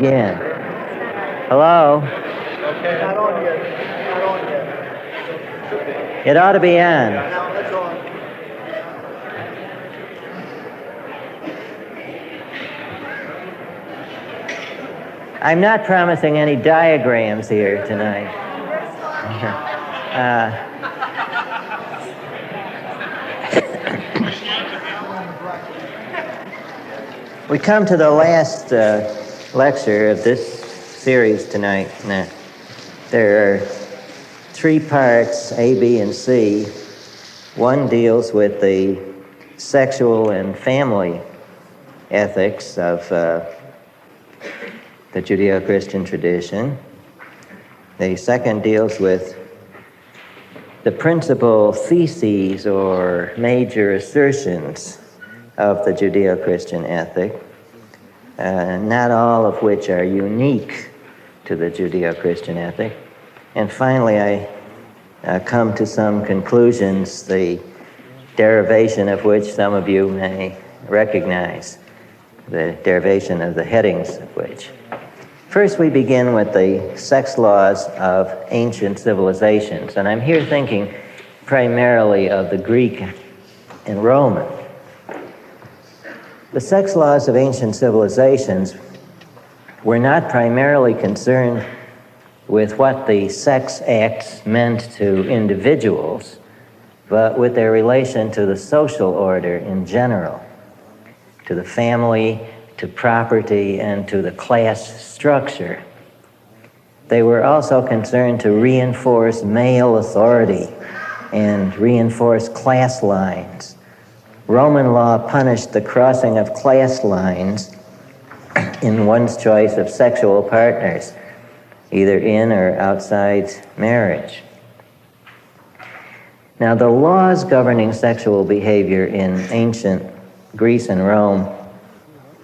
begin. Hello? Okay. Not on yet. Not on yet. It ought to be on. Now it's on. I'm not promising any diagrams here tonight. We come to the last lecture of this series tonight. Now, there are 3 parts, A, B, and C. One deals with the sexual and family ethics of the Judeo-Christian tradition. The second deals with the principal theses or major assertions of the Judeo-Christian ethic, not all of which are unique to the Judeo-Christian ethic. And finally, I come to some conclusions, the derivation of which some of you may recognize, the derivation of the headings of which. First, we begin with the sex laws of ancient civilizations, and I'm here thinking primarily of the Greek and Roman. The sex laws of ancient civilizations were not primarily concerned with what the sex acts meant to individuals, but with their relation to the social order in general, to the family, to property, and to the class structure. They were also concerned to reinforce male authority and reinforce class lines. Roman law punished the crossing of class lines in one's choice of sexual partners, either in or outside marriage. Now, the laws governing sexual behavior in ancient Greece and Rome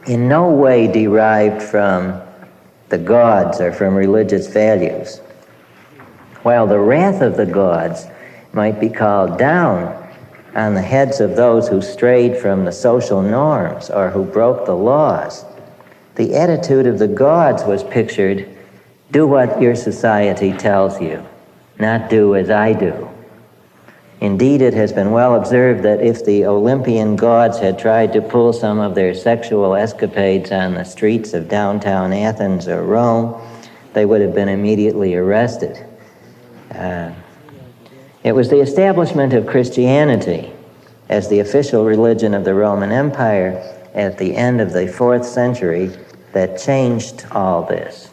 in no way derived from the gods or from religious values. While the wrath of the gods might be called down on the heads of those who strayed from the social norms or who broke the laws, the attitude of the gods was pictured: do what your society tells you, not do as I do. Indeed, it has been well observed that if the Olympian gods had tried to pull some of their sexual escapades on the streets of downtown Athens or Rome, they would have been immediately arrested. It was the establishment of Christianity as the official religion of the Roman Empire at the end of the 4th century that changed all this.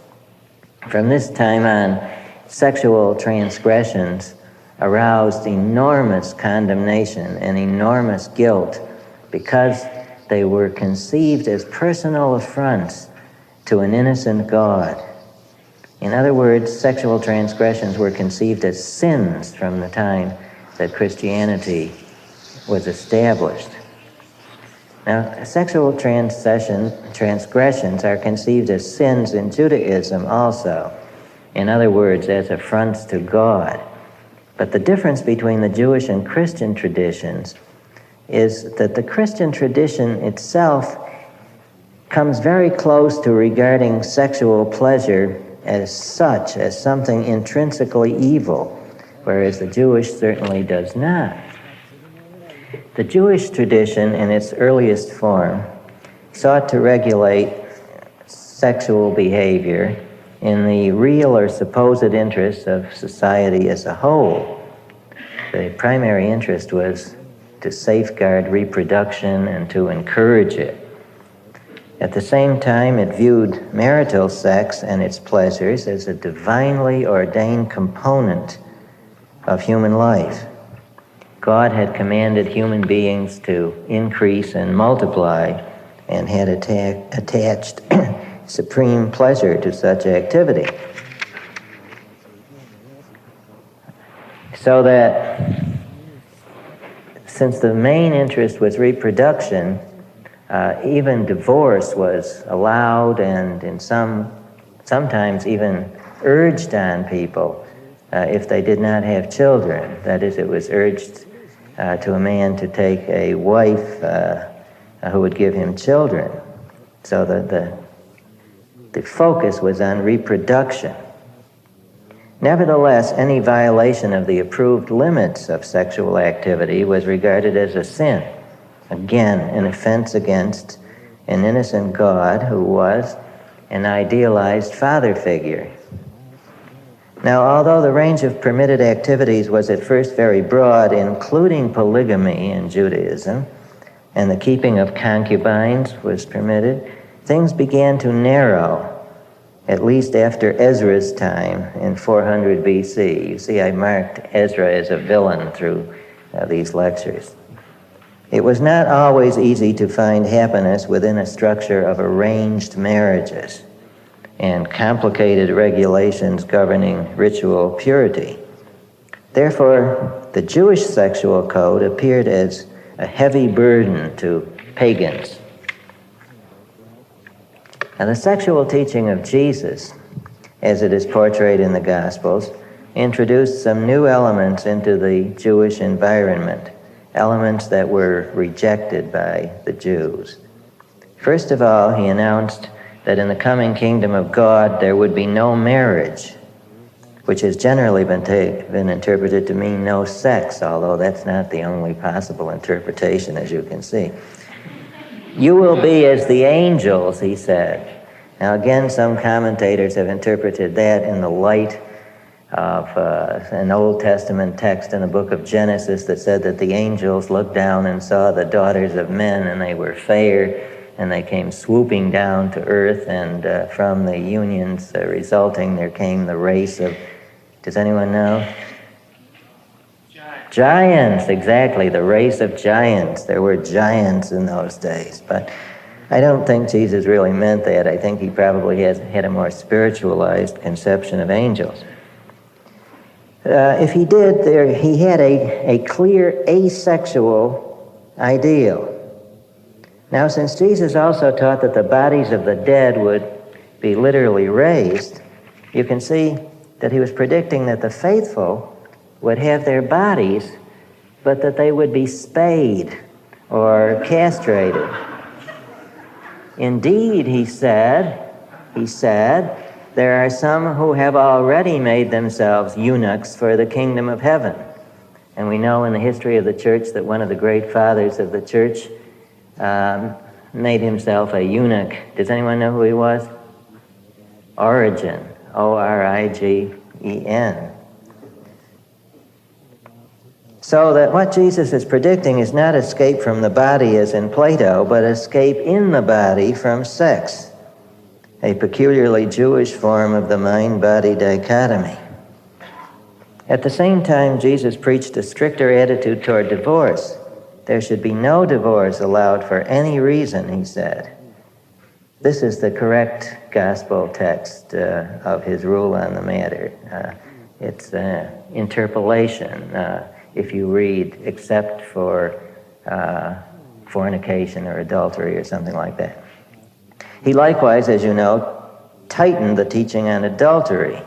From this time on, sexual transgressions aroused enormous condemnation and enormous guilt because they were conceived as personal affronts to an innocent God. In other words, sexual transgressions were conceived as sins from the time that Christianity was established. Now, sexual transgressions are conceived as sins in Judaism also. In other words, as affronts to God. But the difference between the Jewish and Christian traditions is that the Christian tradition itself comes very close to regarding sexual pleasure as such, as something intrinsically evil, whereas the Jewish certainly does not. The Jewish tradition, in its earliest form, sought to regulate sexual behavior in the real or supposed interests of society as a whole. The primary interest was to safeguard reproduction and to encourage it. At the same time, it viewed marital sex and its pleasures as a divinely ordained component of human life. God had commanded human beings to increase and multiply and had attached supreme pleasure to such activity. So that since the main interest was reproduction, even divorce was allowed and sometimes even urged on people if they did not have children. That is, it was urged to a man to take a wife who would give him children. So that the focus was on reproduction. Nevertheless, any violation of the approved limits of sexual activity was regarded as a sin. Again, an offense against an innocent God who was an idealized father figure. Now, although the range of permitted activities was at first very broad, including polygamy in Judaism, and the keeping of concubines was permitted, things began to narrow, at least after Ezra's time in 400 BC. You see, I marked Ezra as a villain through these lectures. It was not always easy to find happiness within a structure of arranged marriages and complicated regulations governing ritual purity. Therefore, the Jewish sexual code appeared as a heavy burden to pagans. Now, the sexual teaching of Jesus, as it is portrayed in the Gospels, introduced some new elements into the Jewish environment, elements that were rejected by the Jews. First of all, he announced that in the coming kingdom of God there would be no marriage, which has generally been interpreted to mean no sex, although that's not the only possible interpretation, as you can see. You will be as the angels, he said. Now again, some commentators have interpreted that in the light of an Old Testament text in the book of Genesis that said that the angels looked down and saw the daughters of men, and they were fair, and they came swooping down to earth, and from the unions resulting there came the race of, does anyone know? Giants, exactly, the race of giants. There were giants in those days, but I don't think Jesus really meant that. I think he probably had a more spiritualized conception of angels. If he did, he had a clear asexual ideal. Now, since Jesus also taught that the bodies of the dead would be literally raised, you can see that he was predicting that the faithful would have their bodies, but that they would be spayed or castrated. Indeed, he said, there are some who have already made themselves eunuchs for the kingdom of heaven. And we know in the history of the church that one of the great fathers of the church made himself a eunuch. Does anyone know who he was? Origen, O-R-I-G-E-N. So that what Jesus is predicting is not escape from the body as in Plato, but escape in the body from sex, a peculiarly Jewish form of the mind-body dichotomy. At the same time, Jesus preached a stricter attitude toward divorce. There should be no divorce allowed for any reason, he said. This is the correct gospel text of his rule on the matter. It's interpolation. If you read except for fornication or adultery or something like that. He likewise, as you know, tightened the teaching on adultery.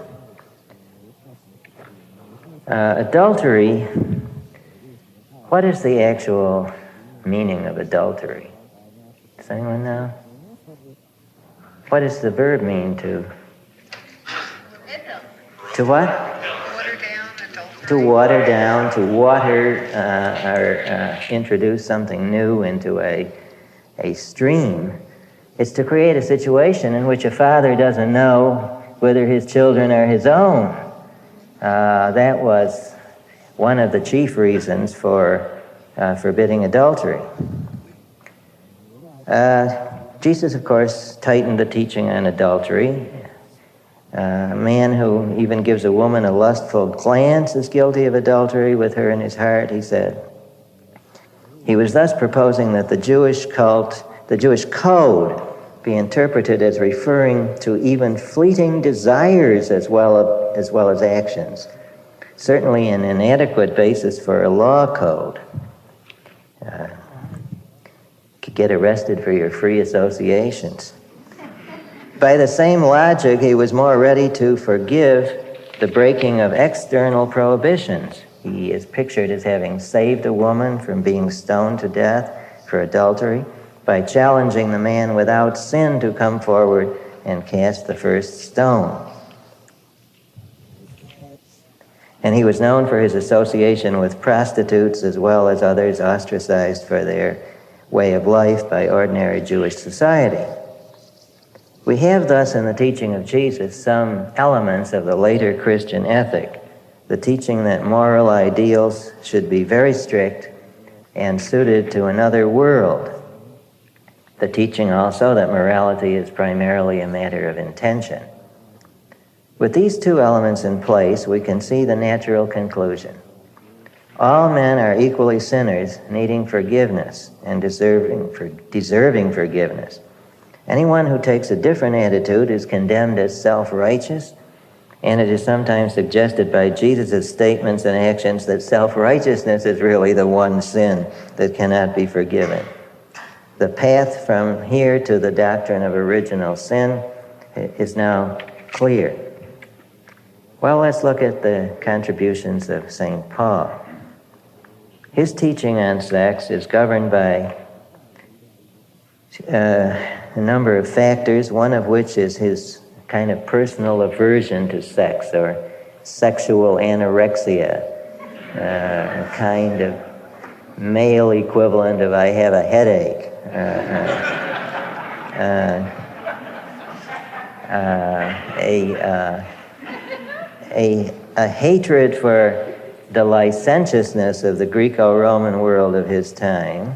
Adultery, what is the actual meaning of adultery? Does anyone know? What does the verb mean to? To what? To water down, to water or introduce something new into a stream. It's to create a situation in which a father doesn't know whether his children are his own. That was one of the chief reasons for forbidding adultery. Jesus, of course, tightened the teaching on adultery. A man who even gives a woman a lustful glance is guilty of adultery with her in his heart, he said. He was thus proposing that the Jewish code, be interpreted as referring to even fleeting desires as well as actions. Certainly an inadequate basis for a law code. You could get arrested for your free associations. By the same logic, he was more ready to forgive the breaking of external prohibitions. He is pictured as having saved a woman from being stoned to death for adultery by challenging the man without sin to come forward and cast the first stone. And he was known for his association with prostitutes as well as others ostracized for their way of life by ordinary Jewish society. We have thus in the teaching of Jesus some elements of the later Christian ethic, the teaching that moral ideals should be very strict and suited to another world. The teaching also that morality is primarily a matter of intention. With these two elements in place, we can see the natural conclusion. All men are equally sinners, needing forgiveness and deserving forgiveness. Anyone who takes a different attitude is condemned as self-righteous, and it is sometimes suggested by Jesus' statements and actions that self-righteousness is really the one sin that cannot be forgiven. The path from here to the doctrine of original sin is now clear. Well, let's look at the contributions of St. Paul. His teaching on sex is governed by a number of factors, one of which is his kind of personal aversion to sex, or sexual anorexia, a kind of male equivalent of I have a headache. A hatred for the licentiousness of the Greco-Roman world of his time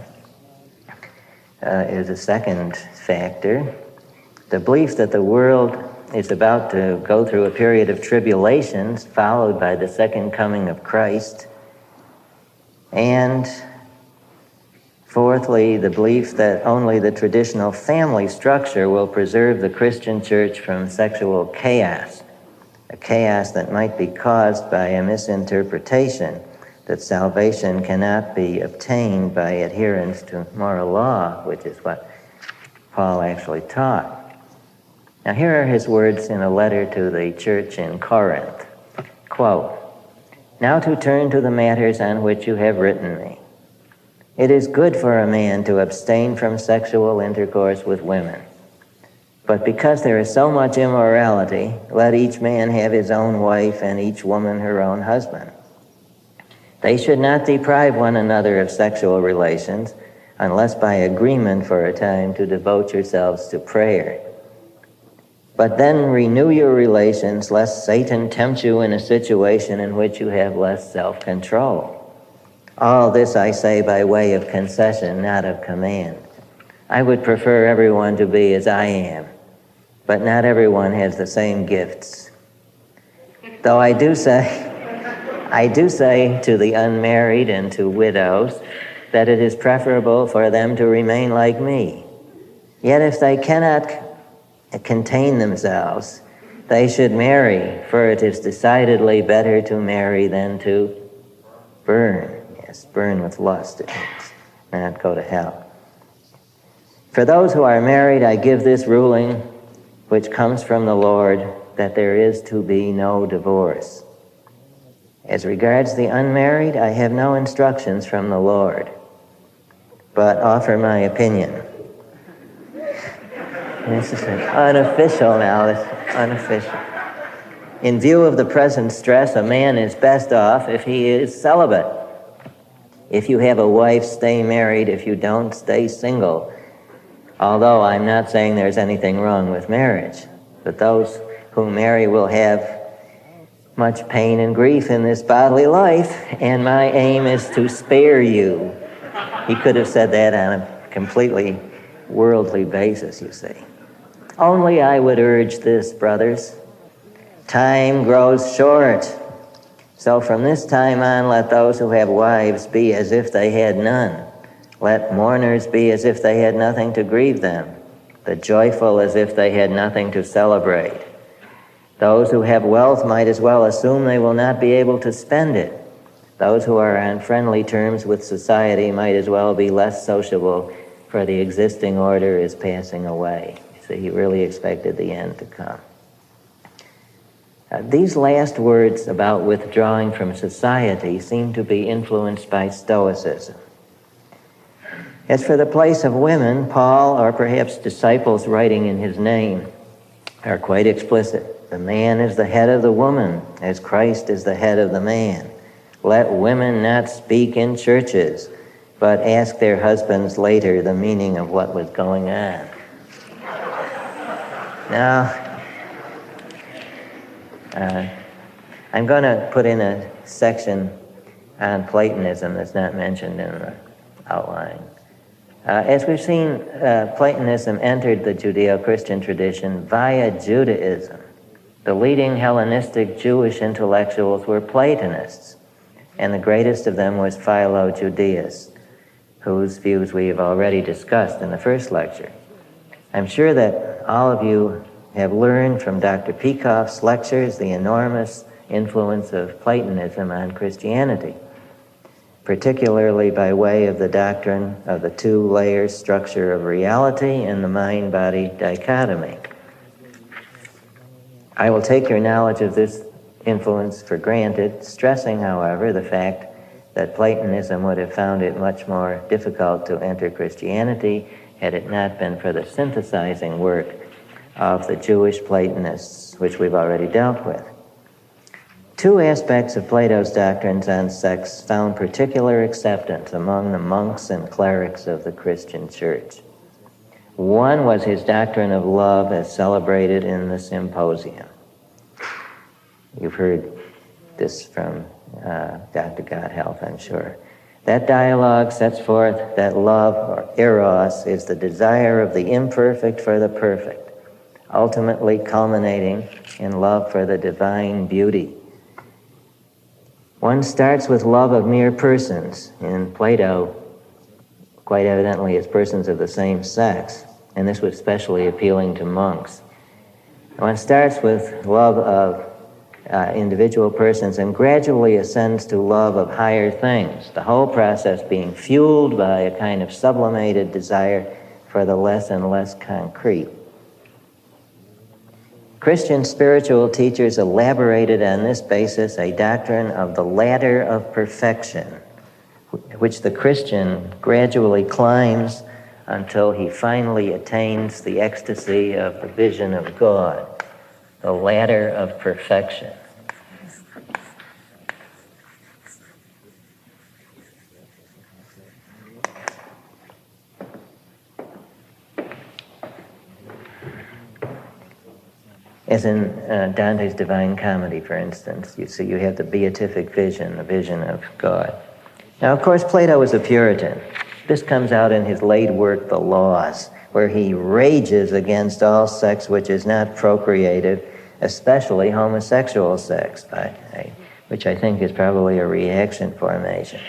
is a second factor. The belief that the world is about to go through a period of tribulations followed by the second coming of Christ. And fourthly, the belief that only the traditional family structure will preserve the Christian church from sexual chaos, a chaos that might be caused by a misinterpretation that salvation cannot be obtained by adherence to moral law, which is what Paul actually taught. Now, here are his words in a letter to the church in Corinth. Quote, "Now to turn to the matters on which you have written me. It is good for a man to abstain from sexual intercourse with women. But because there is so much immorality, let each man have his own wife and each woman her own husband. They should not deprive one another of sexual relations, unless by agreement for a time to devote yourselves to prayer. But then renew your relations, lest Satan tempt you in a situation in which you have less self-control. All this I say by way of concession, not of command. I would prefer everyone to be as I am, but not everyone has the same gifts. Though I do say to the unmarried and to widows that it is preferable for them to remain like me. Yet if they cannot contain themselves, they should marry, for it is decidedly better to marry than to burn." Yes, burn with lust, it means, not go to hell. "For those who are married, I give this ruling, which comes from the Lord, that there is to be no divorce. As regards the unmarried, I have no instructions from the Lord, but offer my opinion." This is unofficial now, it's unofficial. "In view of the present stress, a man is best off if he is celibate. If you have a wife, stay married. If you don't, stay single. Although I'm not saying there's anything wrong with marriage, but those who marry will have much pain and grief in this bodily life, and my aim is to spare you." He could have said that on a completely worldly basis, you see. "Only I would urge this, brothers. Time grows short. So from this time on, let those who have wives be as if they had none. Let mourners be as if they had nothing to grieve them. The joyful as if they had nothing to celebrate. Those who have wealth might as well assume they will not be able to spend it. Those who are on friendly terms with society might as well be less sociable, for the existing order is passing away." So he really expected the end to come. These last words about withdrawing from society seem to be influenced by Stoicism. As for the place of women, Paul, or perhaps disciples writing in his name, are quite explicit. The man is the head of the woman, as Christ is the head of the man. Let women not speak in churches, but ask their husbands later the meaning of what was going on. Now, I'm going to put in a section on Platonism that's not mentioned in the outline. As we've seen, Platonism entered the Judeo-Christian tradition via Judaism. The leading Hellenistic Jewish intellectuals were Platonists, and the greatest of them was Philo Judaeus, whose views we have already discussed in the first lecture. I'm sure that all of you have learned from Dr. Peikoff's lectures the enormous influence of Platonism on Christianity, particularly by way of the doctrine of the two-layer structure of reality and the mind-body dichotomy. I will take your knowledge of this influence for granted, stressing, however, the fact that Platonism would have found it much more difficult to enter Christianity had it not been for the synthesizing work of the Jewish Platonists, which we've already dealt with. Two aspects of Plato's doctrines on sex found particular acceptance among the monks and clerics of the Christian church. One was his doctrine of love as celebrated in the Symposium. You've heard this from Dr. Gotthelf, I'm sure. That dialogue sets forth that love, or eros, is the desire of the imperfect for the perfect, ultimately culminating in love for the divine beauty. One starts with love of mere persons. In Plato, quite evidently, it's persons of the same sex, and this was especially appealing to monks. One starts with love of individual persons and gradually ascends to love of higher things, the whole process being fueled by a kind of sublimated desire for the less and less concrete. Christian spiritual teachers elaborated on this basis a doctrine of the ladder of perfection, which the Christian gradually climbs until he finally attains the ecstasy of the vision of God, the ladder of perfection. As in Dante's Divine Comedy, for instance, you see you have the beatific vision, the vision of God. Now, of course, Plato was a Puritan. This comes out in his late work, The Laws, where he rages against all sex which is not procreative, especially homosexual sex, which I think is probably a reaction formation.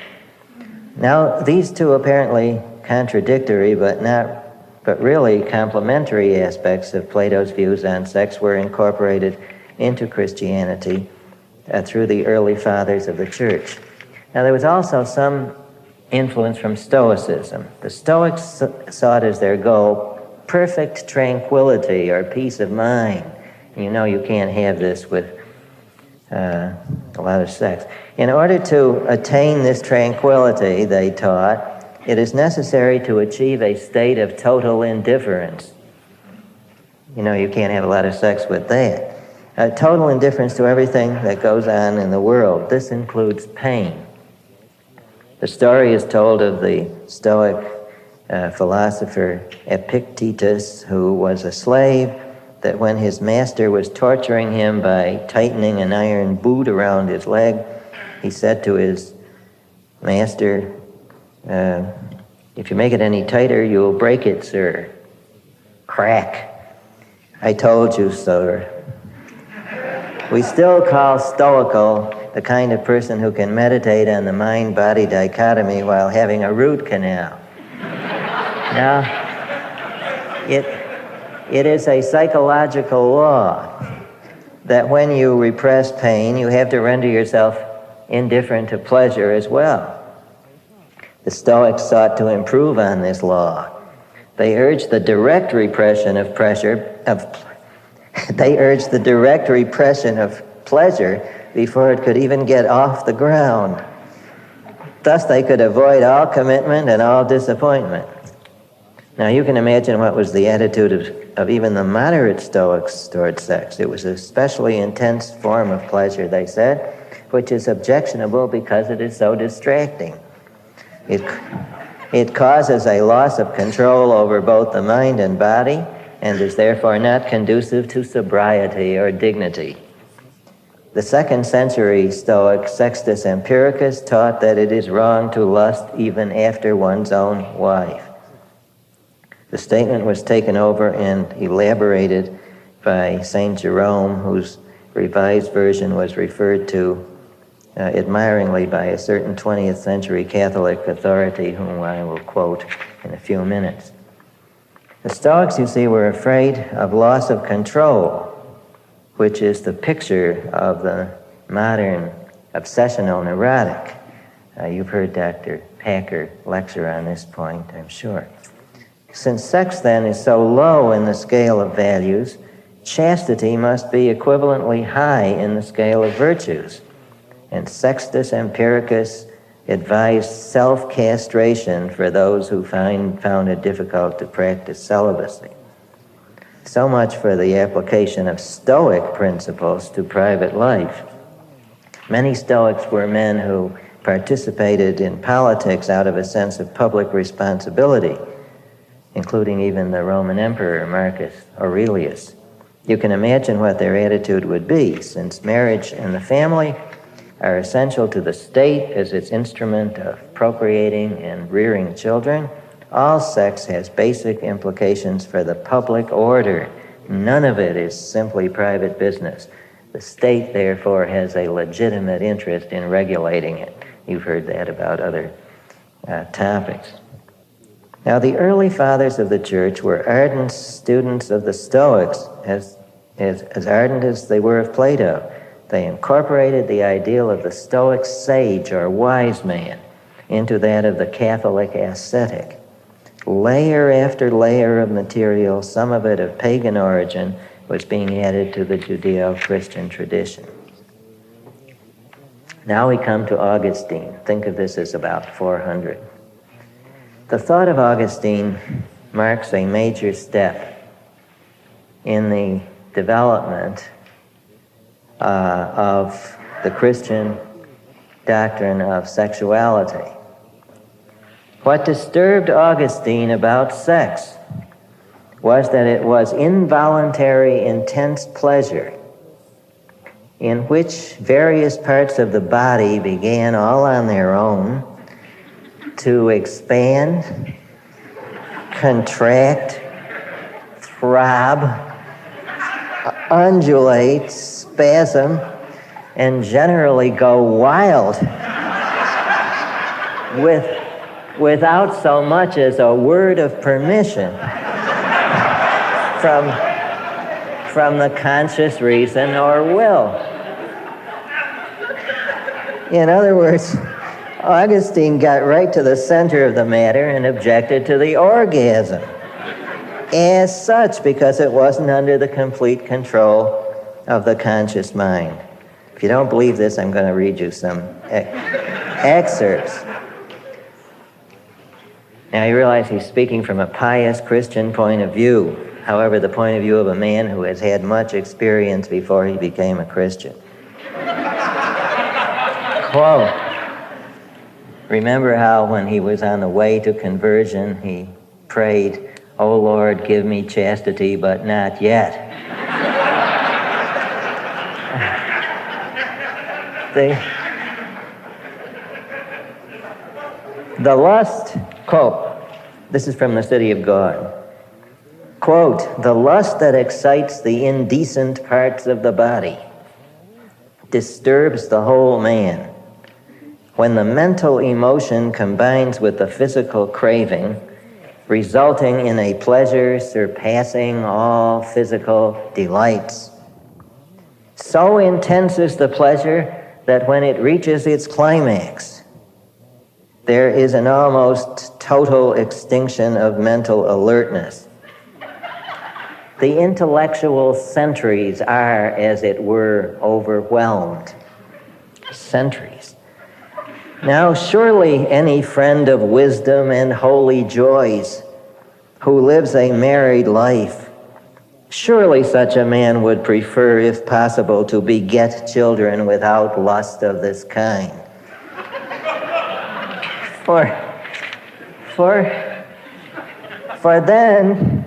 Now, these two apparently contradictory but really complementary aspects of Plato's views on sex were incorporated into Christianity through the early fathers of the church. Now, there was also some influence from Stoicism. The Stoics sought as their goal perfect tranquility or peace of mind. You know you can't have this with a lot of sex. In order to attain this tranquility, they taught, it is necessary to achieve a state of total indifference. You know, you can't have a lot of sex with that. Total indifference to everything that goes on in the world. This includes pain. The story is told of the Stoic philosopher Epictetus, who was a slave, that when his master was torturing him by tightening an iron boot around his leg, he said to his master, if you make it any tighter, you'll break it, sir. Crack. I told you, sir. We still call stoical the kind of person who can meditate on the mind-body dichotomy while having a root canal. Now, it is a psychological law that when you repress pain, you have to render yourself indifferent to pleasure as well. The Stoics sought to improve on this law. They urged the direct repression of pleasure before it could even get off the ground. Thus, they could avoid all commitment and all disappointment. Now, you can imagine what was the attitude of of even the moderate Stoics toward sex. It was an especially intense form of pleasure, they said, which is objectionable because it is so distracting. It causes a loss of control over both the mind and body, and is therefore not conducive to sobriety or dignity. The 2nd century Stoic Sextus Empiricus taught that it is wrong to lust even after one's own wife. The statement was taken over and elaborated by St. Jerome, whose revised version was referred to admiringly by a certain 20th century Catholic authority, whom I will quote in a few minutes. The Stoics, you see, were afraid of loss of control, which is the picture of the modern obsessional neurotic. You've heard Dr. Packer lecture on this point, I'm sure. Since sex, then, is so low in the scale of values, chastity must be equivalently high in the scale of virtues. And Sextus Empiricus advised self-castration for those who found it difficult to practice celibacy. So much for the application of Stoic principles to private life. Many Stoics were men who participated in politics out of a sense of public responsibility, including even the Roman Emperor Marcus Aurelius. You can imagine what their attitude would be, since marriage and the family are essential to the state as its instrument of procreating and rearing children. All sex has basic implications for the public order. None of it is simply private business. The state, therefore, has a legitimate interest in regulating it. You've heard that about other topics. Now, the early fathers of the church were ardent students of the Stoics, as ardent as they were of Plato. They incorporated the ideal of the Stoic sage or wise man into that of the Catholic ascetic. Layer after layer of material, some of it of pagan origin, was being added to the Judeo-Christian tradition. Now we come to Augustine. Think of this as about 400. The thought of Augustine marks a major step in the development of the Christian doctrine of sexuality. What disturbed Augustine about sex was that it was involuntary, intense pleasure in which various parts of the body began all on their own to expand, contract, throb, undulate, spasm, and generally go wild without so much as a word of permission from the conscious reason or will. In other words, Augustine got right to the center of the matter and objected to the orgasm as such because it wasn't under the complete control of the conscious mind. If you don't believe this, I'm going to read you some excerpts. Now you realize he's speaking from a pious Christian point of view. However, the point of view of a man who has had much experience before he became a Christian. Quote, remember how when he was on the way to conversion, he prayed, "O Lord, give me chastity, but not yet." The lust, quote, this is from the City of God, quote, "The lust that excites the indecent parts of the body disturbs the whole man. When the mental emotion combines with the physical craving, resulting in a pleasure surpassing all physical delights. So intense is the pleasure that when it reaches its climax, there is an almost total extinction of mental alertness. The intellectual sentries are, as it were, overwhelmed." Sentries. Now, surely any friend of wisdom and holy joys who lives a married life Surely such a man would prefer, if possible, to beget children without lust of this kind. For then,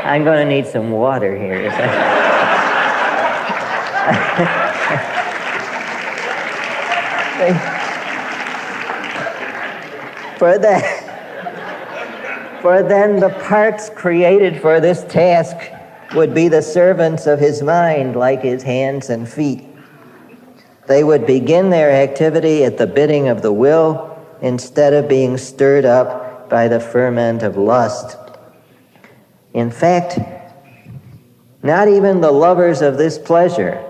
I'm going to need some water here. For then the parts created for this task would be the servants of his mind, like his hands and feet. They would begin their activity at the bidding of the will instead of being stirred up by the ferment of lust. In fact, not even the lovers of this pleasure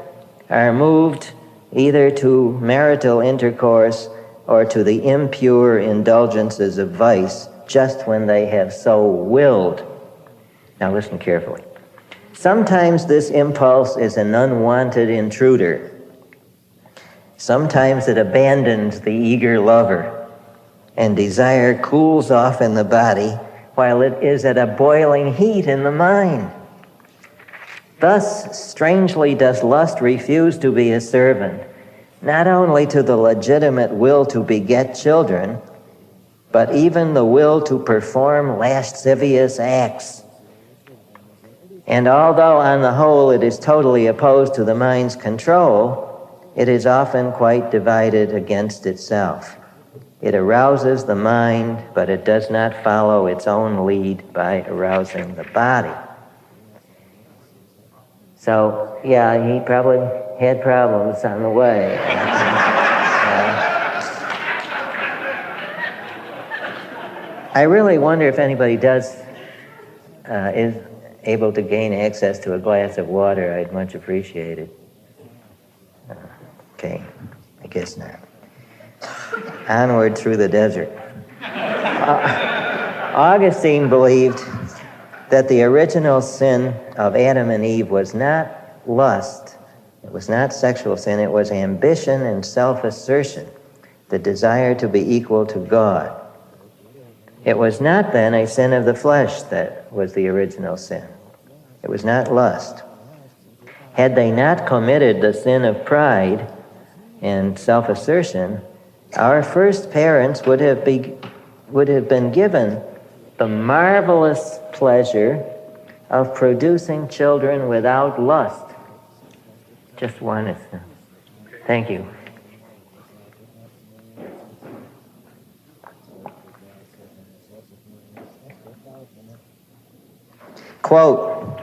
are moved either to marital intercourse or to the impure indulgences of vice just when they have so willed. Now listen carefully. Sometimes this impulse is an unwanted intruder. Sometimes it abandons the eager lover, and desire cools off in the body while it is at a boiling heat in the mind. Thus, strangely does lust refuse to be a servant, not only to the legitimate will to beget children, but even the will to perform lascivious acts. And although on the whole it is totally opposed to the mind's control, it is often quite divided against itself. It arouses the mind, but it does not follow its own lead by arousing the body. So, yeah, he probably had problems on the way. I really wonder if anybody is able to gain access to a glass of water. I'd much appreciate it. Okay, I guess not. Onward through the desert. Augustine believed that the original sin of Adam and Eve was not lust, it was not sexual sin, it was ambition and self-assertion, the desire to be equal to God. It was not then a sin of the flesh that was the original sin. It was not lust. Had they not committed the sin of pride and self-assertion, our first parents would have been given the marvelous pleasure of producing children without lust. Just one is. Thank you. Quote,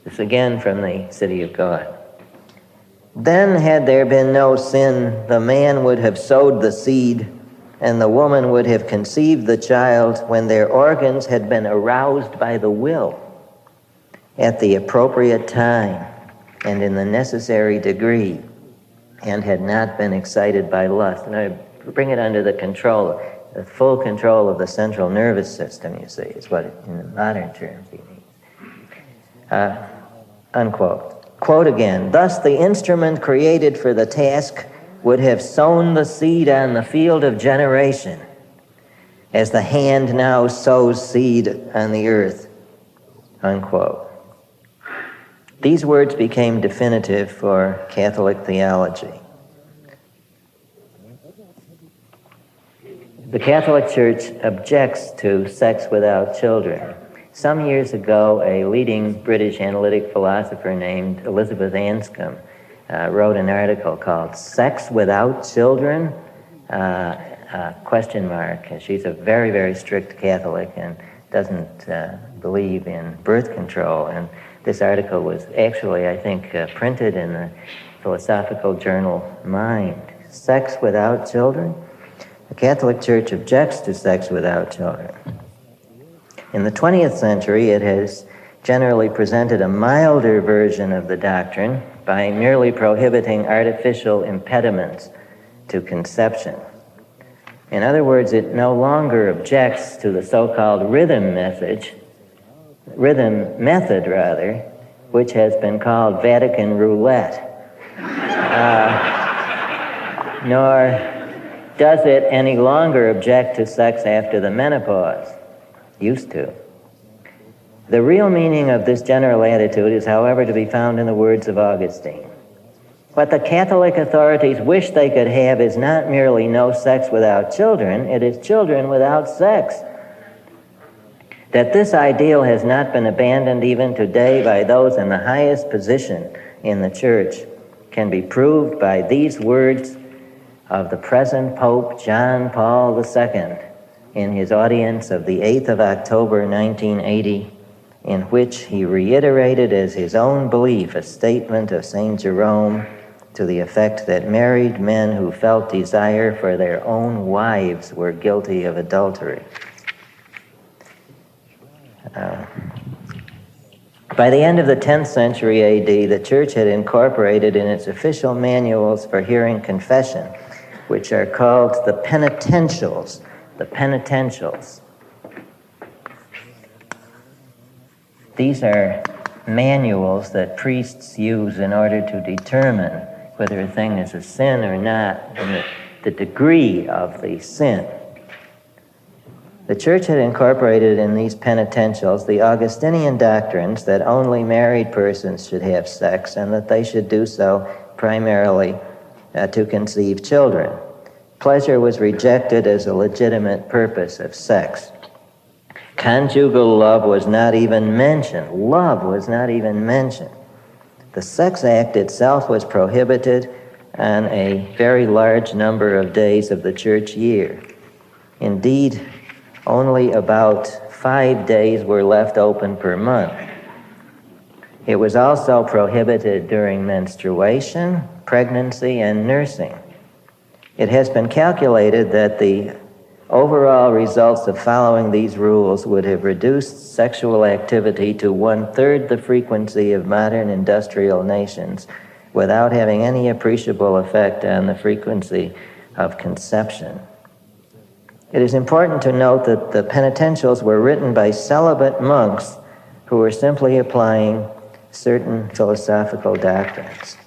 this again from the City of God. Then had there been no sin, the man would have sowed the seed, and the woman would have conceived the child when their organs had been aroused by the will at the appropriate time and in the necessary degree, and had not been excited by lust. And I bring it under the full control of the central nervous system, you see, is what in the modern terms he means. Unquote. Quote again, thus the instrument created for the task would have sown the seed on the field of generation, as the hand now sows seed on the earth. Unquote. These words became definitive for Catholic theology. The Catholic Church objects to sex without children. Some years ago, a leading British analytic philosopher named Elizabeth Anscombe wrote an article called Sex Without Children? ? She's a very, very strict Catholic and doesn't believe in birth control. And this article was actually, I think, printed in the philosophical journal Mind. Sex without children? The Catholic Church objects to sex without children. In the 20th century, it has generally presented a milder version of the doctrine by merely prohibiting artificial impediments to conception. In other words, it no longer objects to the so-called rhythm method, which has been called Vatican roulette, does it any longer object to sex after the menopause? Used to. The real meaning of this general attitude is, however, to be found in the words of Augustine. What the Catholic authorities wish they could have is not merely no sex without children, it is children without sex. That this ideal has not been abandoned even today by those in the highest position in the Church can be proved by these words of the present Pope John Paul II in his audience of the 8th of October 1980, in which he reiterated as his own belief a statement of St. Jerome to the effect that married men who felt desire for their own wives were guilty of adultery. By the end of the 10th century AD, the Church had incorporated in its official manuals for hearing confession, which are called the penitentials. The penitentials. These are manuals that priests use in order to determine whether a thing is a sin or not, and the degree of the sin. The Church had incorporated in these penitentials the Augustinian doctrines that only married persons should have sex and that they should do so primarily to conceive children. Pleasure was rejected as a legitimate purpose of sex. Conjugal love was not even mentioned. Love was not even mentioned. The sex act itself was prohibited on a very large number of days of the church year. Indeed, only about 5 days were left open per month. It was also prohibited during menstruation, pregnancy, and nursing. It has been calculated that the overall results of following these rules would have reduced sexual activity to 1/3 the frequency of modern industrial nations without having any appreciable effect on the frequency of conception. It is important to note that the penitentials were written by celibate monks who were simply applying certain philosophical doctrines.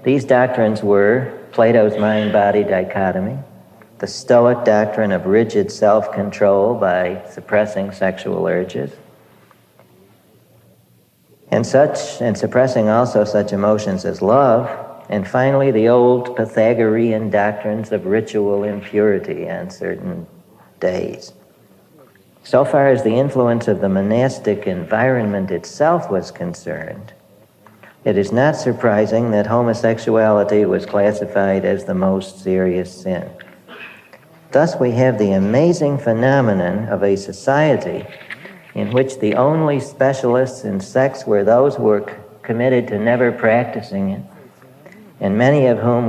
These doctrines were Plato's mind-body dichotomy, the Stoic doctrine of rigid self-control by suppressing sexual urges, and suppressing also such emotions as love, and finally the old Pythagorean doctrines of ritual impurity on certain days. So far as the influence of the monastic environment itself was concerned, it is not surprising that homosexuality was classified as the most serious sin. Thus we have the amazing phenomenon of a society in which the only specialists in sex were those who were committed to never practicing it, and many of whom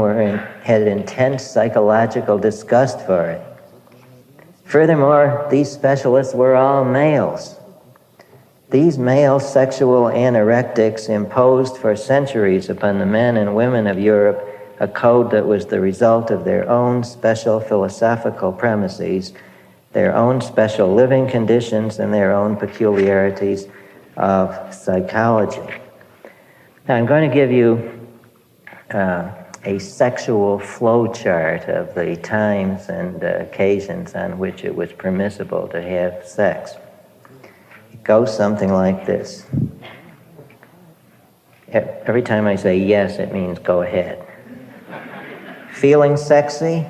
had intense psychological disgust for it. Furthermore, these specialists were all males. These male sexual anorectics imposed for centuries upon the men and women of Europe a code that was the result of their own special philosophical premises, their own special living conditions, and their own peculiarities of psychology. Now, I'm going to give you a sexual flow chart of the times and occasions on which it was permissible to have sex. It goes something like this. Every time I say yes, it means go ahead. Feeling sexy?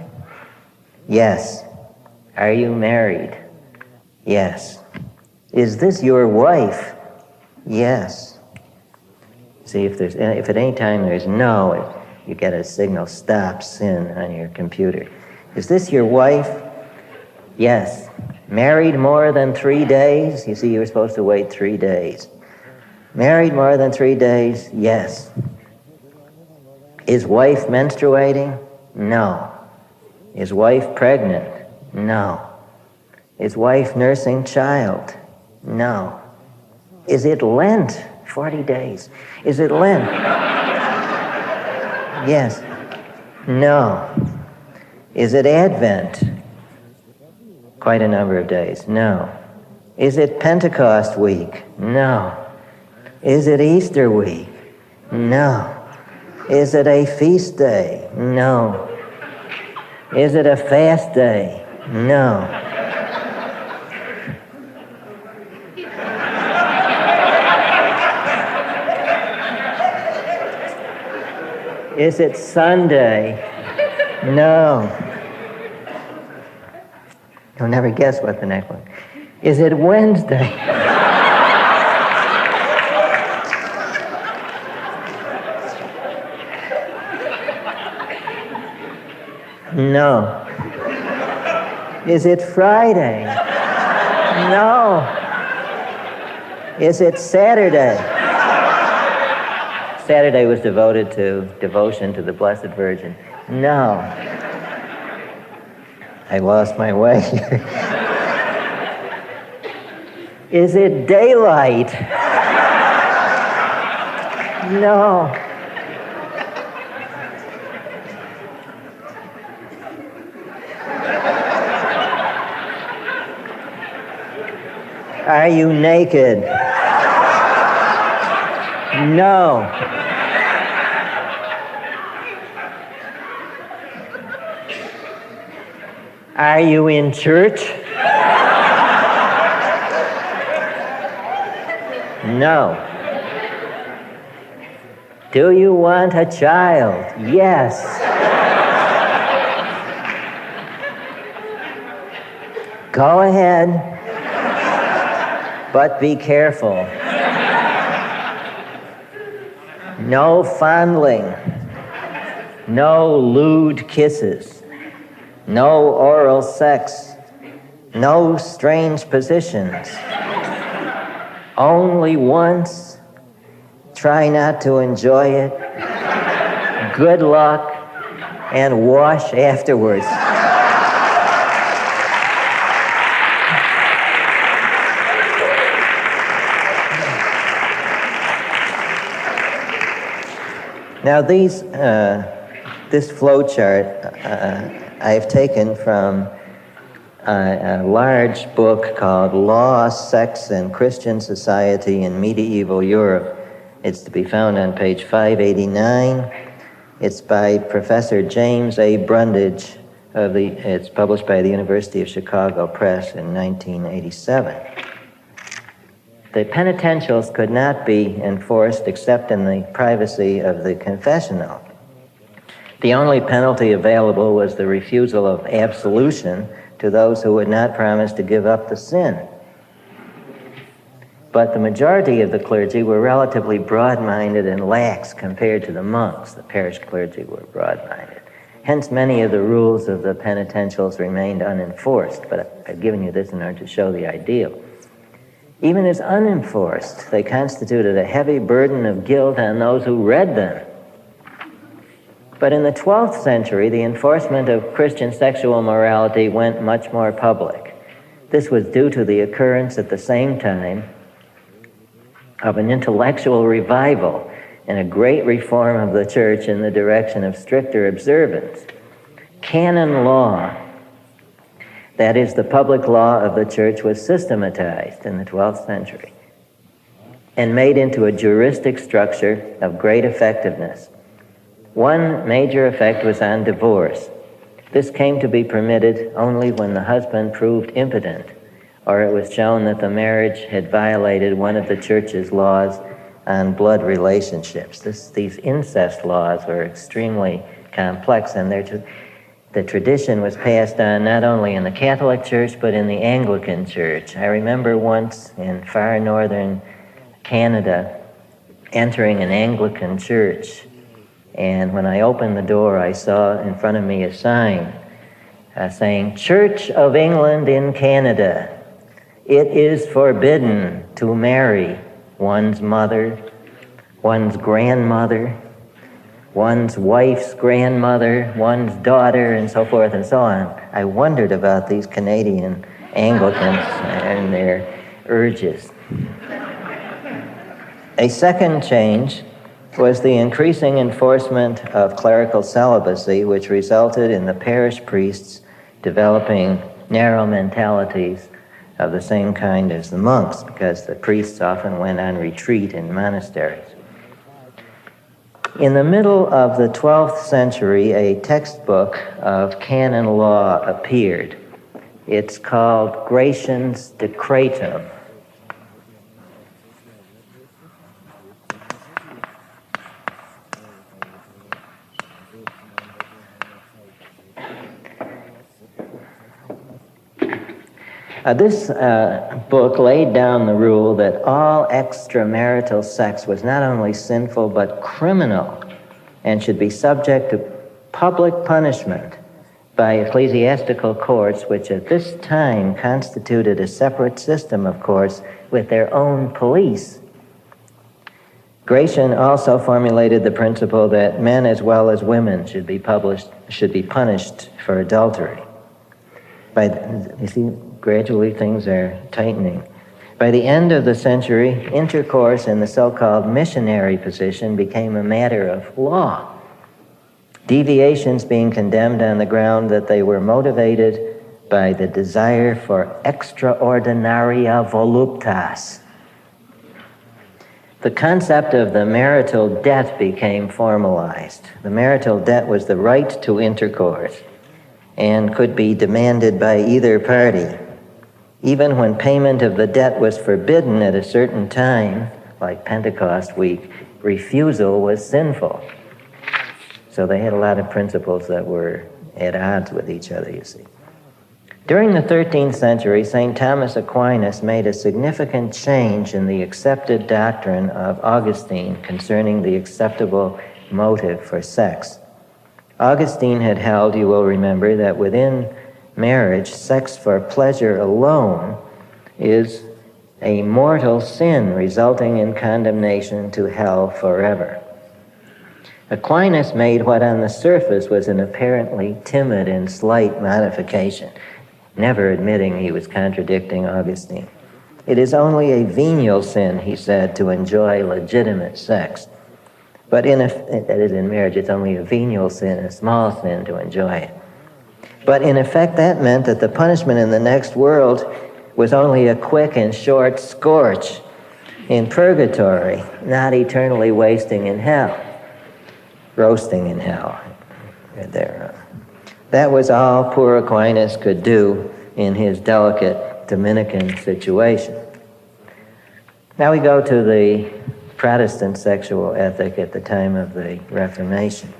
Yes. Are you married? Yes. Is this your wife? Yes. See, if at any time there's no, you get a signal stop sin on your computer. Is this your wife? Yes. Married more than 3 days? You see, you were supposed to wait 3 days. Married more than 3 days? Yes. Is wife menstruating? No. Is wife pregnant? No. Is wife nursing child? No. Is it Lent? 40 days. Is it Lent? Yes. No. Is it Advent? Quite a number of days. No. Is it Pentecost week? No. Is it Easter week? No. Is it a feast day? No. Is it a fast day? No. Is it Sunday? No. You'll never guess what the next one. Is it Wednesday? No. Is it Friday? No. Is it Saturday? Saturday was devoted to devotion to the Blessed Virgin. No. I lost my way here. Is it daylight? No. Are you naked? No. Are you in church? No. Do you want a child? Yes. Go ahead, but be careful. No fondling. No lewd kisses. No oral sex. No strange positions. Only once. Try not to enjoy it. Good luck, and wash afterwards. Now this flow chart I've taken from a large book called Law, Sex, and Christian Society in Medieval Europe. It's to be found on page 589. It's by Professor James A. Brundage. It's published by the University of Chicago Press in 1987. The penitentials could not be enforced except in the privacy of the confessional. The only penalty available was the refusal of absolution to those who would not promise to give up the sin. But the majority of the clergy were relatively broad-minded and lax compared to the monks. The parish clergy were broad-minded. Hence, many of the rules of the penitentials remained unenforced, but I've given you this in order to show the ideal. Even as unenforced, they constituted a heavy burden of guilt on those who read them. But in the 12th century, the enforcement of Christian sexual morality went much more public. This was due to the occurrence at the same time of an intellectual revival and a great reform of the church in the direction of stricter observance. Canon law, that is, the public law of the church, was systematized in the 12th century and made into a juristic structure of great effectiveness. One major effect was on divorce. This came to be permitted only when the husband proved impotent, or it was shown that the marriage had violated one of the church's laws on blood relationships. These incest laws were extremely complex, and the tradition was passed on not only in the Catholic Church, but in the Anglican Church. I remember once in far northern Canada entering an Anglican church, and when I opened the door, I saw in front of me a sign saying, "Church of England in Canada. It is forbidden to marry one's mother, one's grandmother, one's wife's grandmother, one's daughter," and so forth and so on. I wondered about these Canadian Anglicans and their urges. A second change was the increasing enforcement of clerical celibacy, which resulted in the parish priests developing narrow mentalities of the same kind as the monks, because the priests often went on retreat in monasteries. In the middle of the 12th century, a textbook of canon law appeared. It's called Gratian's Decretum. This book laid down the rule that all extramarital sex was not only sinful but criminal and should be subject to public punishment by ecclesiastical courts, which at this time constituted a separate system of courts with their own police. Gratian also formulated the principle that men as well as women should be punished for adultery. You see, gradually things are tightening. By the end of the century, intercourse in the so-called missionary position became a matter of law. Deviations being condemned on the ground that they were motivated by the desire for extraordinaria voluptas. The concept of the marital debt became formalized. The marital debt was the right to intercourse and could be demanded by either party. Even when payment of the debt was forbidden at a certain time, like Pentecost week, refusal was sinful. So they had a lot of principles that were at odds with each other, you see. During the 13th century, St. Thomas Aquinas made a significant change in the accepted doctrine of Augustine concerning the acceptable motive for sex. Augustine had held, you will remember, that within marriage, sex for pleasure alone is a mortal sin resulting in condemnation to hell forever. Aquinas made what on the surface was an apparently timid and slight modification, never admitting he was contradicting Augustine. It is only a venial sin, he said, to enjoy legitimate sex. But that is, in marriage, it's only a venial sin, a small sin to enjoy it. But in effect, that meant that the punishment in the next world was only a quick and short scorch in purgatory, not eternally roasting in hell. That was all poor Aquinas could do in his delicate Dominican situation. Now we go to the Protestant sexual ethic at the time of the Reformation.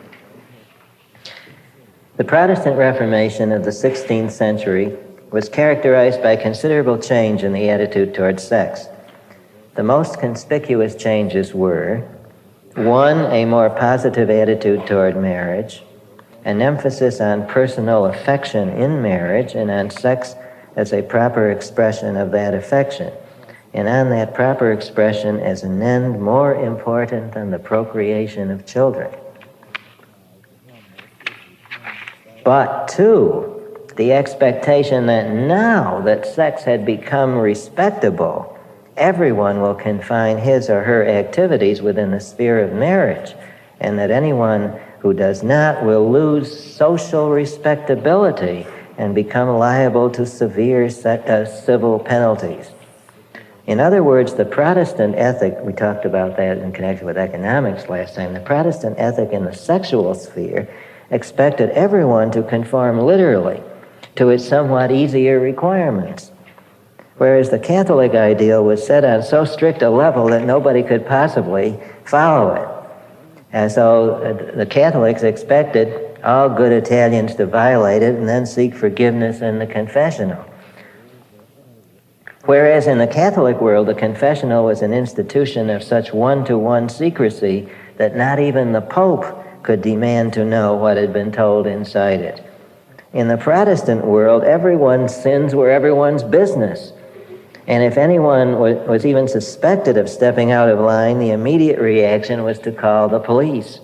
The Protestant Reformation of the 16th century was characterized by considerable change in the attitude towards sex. The most conspicuous changes were: 1, a more positive attitude toward marriage, an emphasis on personal affection in marriage and on sex as a proper expression of that affection, and on that proper expression as an end more important than the procreation of children. But 2, the expectation that now that sex had become respectable, everyone will confine his or her activities within the sphere of marriage, and that anyone who does not will lose social respectability and become liable to severe civil penalties. In other words, the Protestant ethic, we talked about that in connection with economics last time, the Protestant ethic in the sexual sphere expected everyone to conform literally to its somewhat easier requirements, whereas the Catholic ideal was set on so strict a level that nobody could possibly follow it. And so the Catholics expected all good Italians to violate it and then seek forgiveness in the confessional. Whereas in the Catholic world, the confessional was an institution of such one-to-one secrecy that not even the Pope could demand to know what had been told inside it. In the Protestant world, everyone's sins were everyone's business. And if anyone was even suspected of stepping out of line, the immediate reaction was to call the police.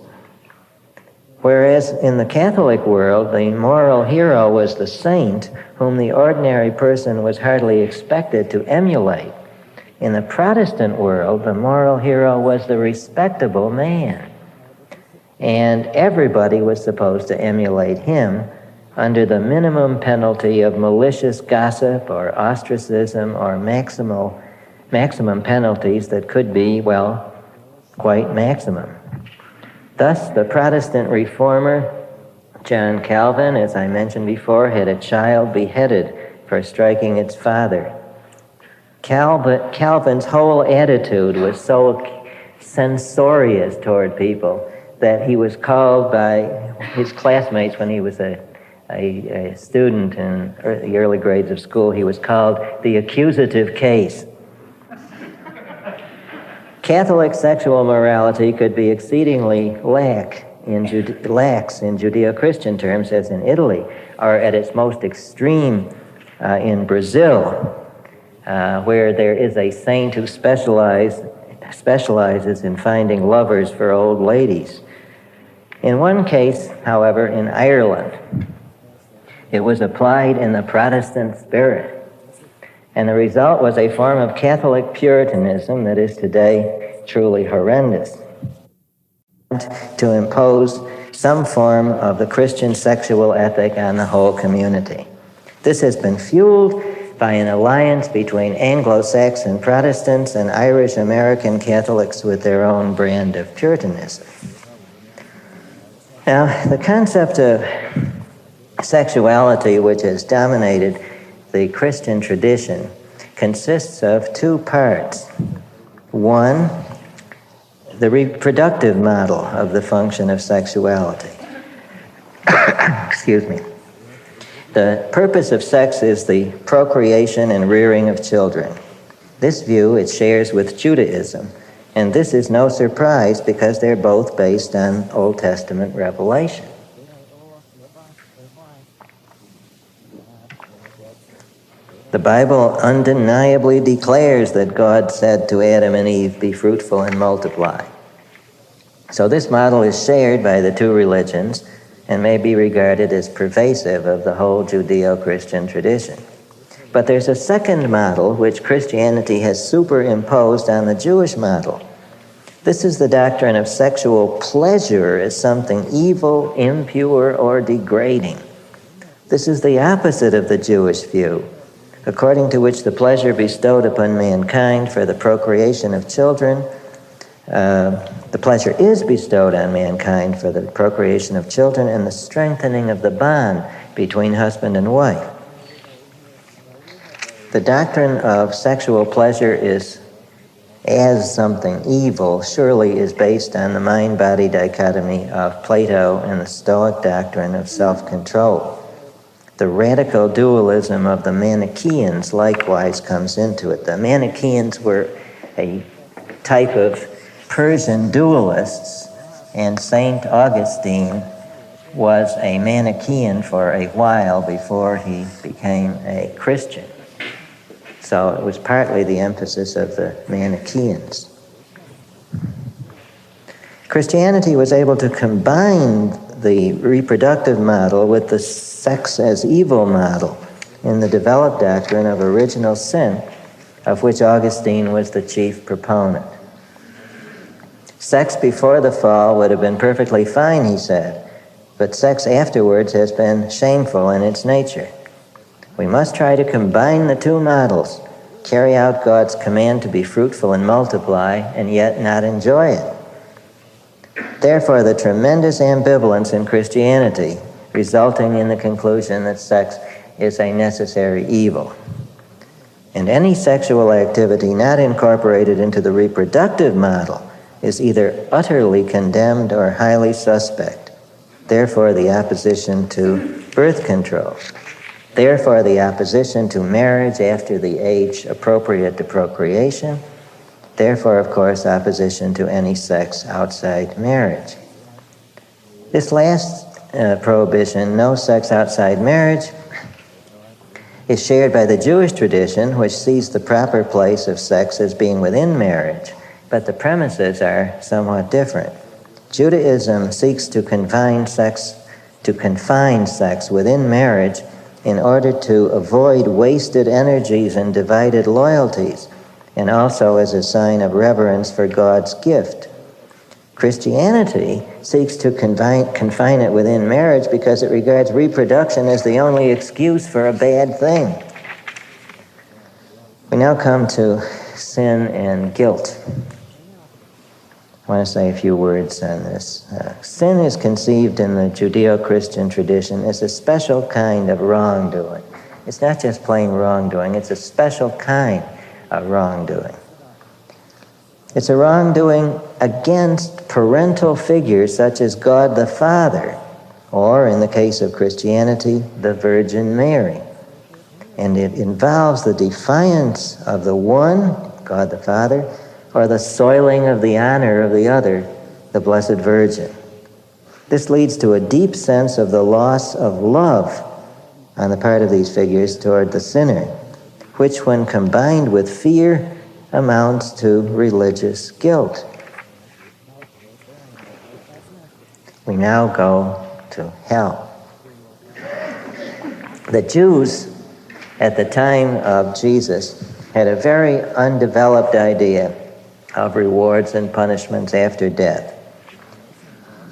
Whereas in the Catholic world, the moral hero was the saint whom the ordinary person was hardly expected to emulate. In the Protestant world, the moral hero was the respectable man. And everybody was supposed to emulate him under the minimum penalty of malicious gossip or ostracism or maximum penalties that could be, well, quite maximum. Thus, the Protestant reformer John Calvin, as I mentioned before, had a child beheaded for striking its father. Calvin's whole attitude was so censorious toward people that he was called by his classmates when he was a student in the early grades of school. He was called the accusative case. Catholic sexual morality could be exceedingly lax in Judeo-Christian terms, as in Italy, or at its most extreme in Brazil, where there is a saint who specializes in finding lovers for old ladies. In one case, however, in Ireland, it was applied in the Protestant spirit, and the result was a form of Catholic Puritanism that is today truly horrendous, to impose some form of the Christian sexual ethic on the whole community. This has been fueled by an alliance between Anglo-Saxon Protestants and Irish American Catholics with their own brand of Puritanism. Now, the concept of sexuality, which has dominated the Christian tradition, consists of two parts. One, the reproductive model of the function of sexuality. Excuse me. The purpose of sex is the procreation and rearing of children. This view it shares with Judaism, and this is no surprise because they're both based on Old Testament revelation. The Bible undeniably declares that God said to Adam and Eve, "Be fruitful and multiply." So this model is shared by the two religions and may be regarded as pervasive of the whole Judeo-Christian tradition. But there's a second model which Christianity has superimposed on the Jewish model. This is the doctrine of sexual pleasure as something evil, impure, or degrading. This is the opposite of the Jewish view, according to which the pleasure bestowed upon mankind for the procreation of children, the pleasure is bestowed on mankind for the procreation of children and the strengthening of the bond between husband and wife. The doctrine of sexual pleasure is as something evil surely is based on the mind-body dichotomy of Plato and the Stoic doctrine of self-control. The radical dualism of the Manichaeans likewise comes into it. The Manichaeans were a type of Persian dualists, and St. Augustine was a Manichaean for a while before he became a Christian. So it was partly the emphasis of the Manichaeans. Christianity was able to combine the reproductive model with the sex as evil model in the developed doctrine of original sin, of which Augustine was the chief proponent. Sex before the fall would have been perfectly fine, he said, but sex afterwards has been shameful in its nature. We must try to combine the two models, carry out God's command to be fruitful and multiply, and yet not enjoy it. Therefore, the tremendous ambivalence in Christianity, resulting in the conclusion that sex is a necessary evil. And any sexual activity not incorporated into the reproductive model is either utterly condemned or highly suspect. Therefore, the opposition to birth control. Therefore, the opposition to marriage after the age appropriate to procreation. Therefore, of course, opposition to any sex outside marriage. This last prohibition, no sex outside marriage, is shared by the Jewish tradition, which sees the proper place of sex as being within marriage, but the premises are somewhat different. Judaism seeks to confine sex within marriage in order to avoid wasted energies and divided loyalties, and also as a sign of reverence for God's gift. Christianity seeks to confine it within marriage because it regards reproduction as the only excuse for a bad thing. We now come to sin and guilt. I want to say a few words on this. Sin is conceived in the Judeo-Christian tradition as a special kind of wrongdoing. It's not just plain wrongdoing, it's a special kind of wrongdoing. It's a wrongdoing against parental figures such as God the Father, or in the case of Christianity, the Virgin Mary. And it involves the defiance of the one, God the Father, or the soiling of the honor of the other, the Blessed Virgin. This leads to a deep sense of the loss of love on the part of these figures toward the sinner, which when combined with fear amounts to religious guilt. We now go to hell. The Jews at the time of Jesus had a very undeveloped idea of rewards and punishments after death.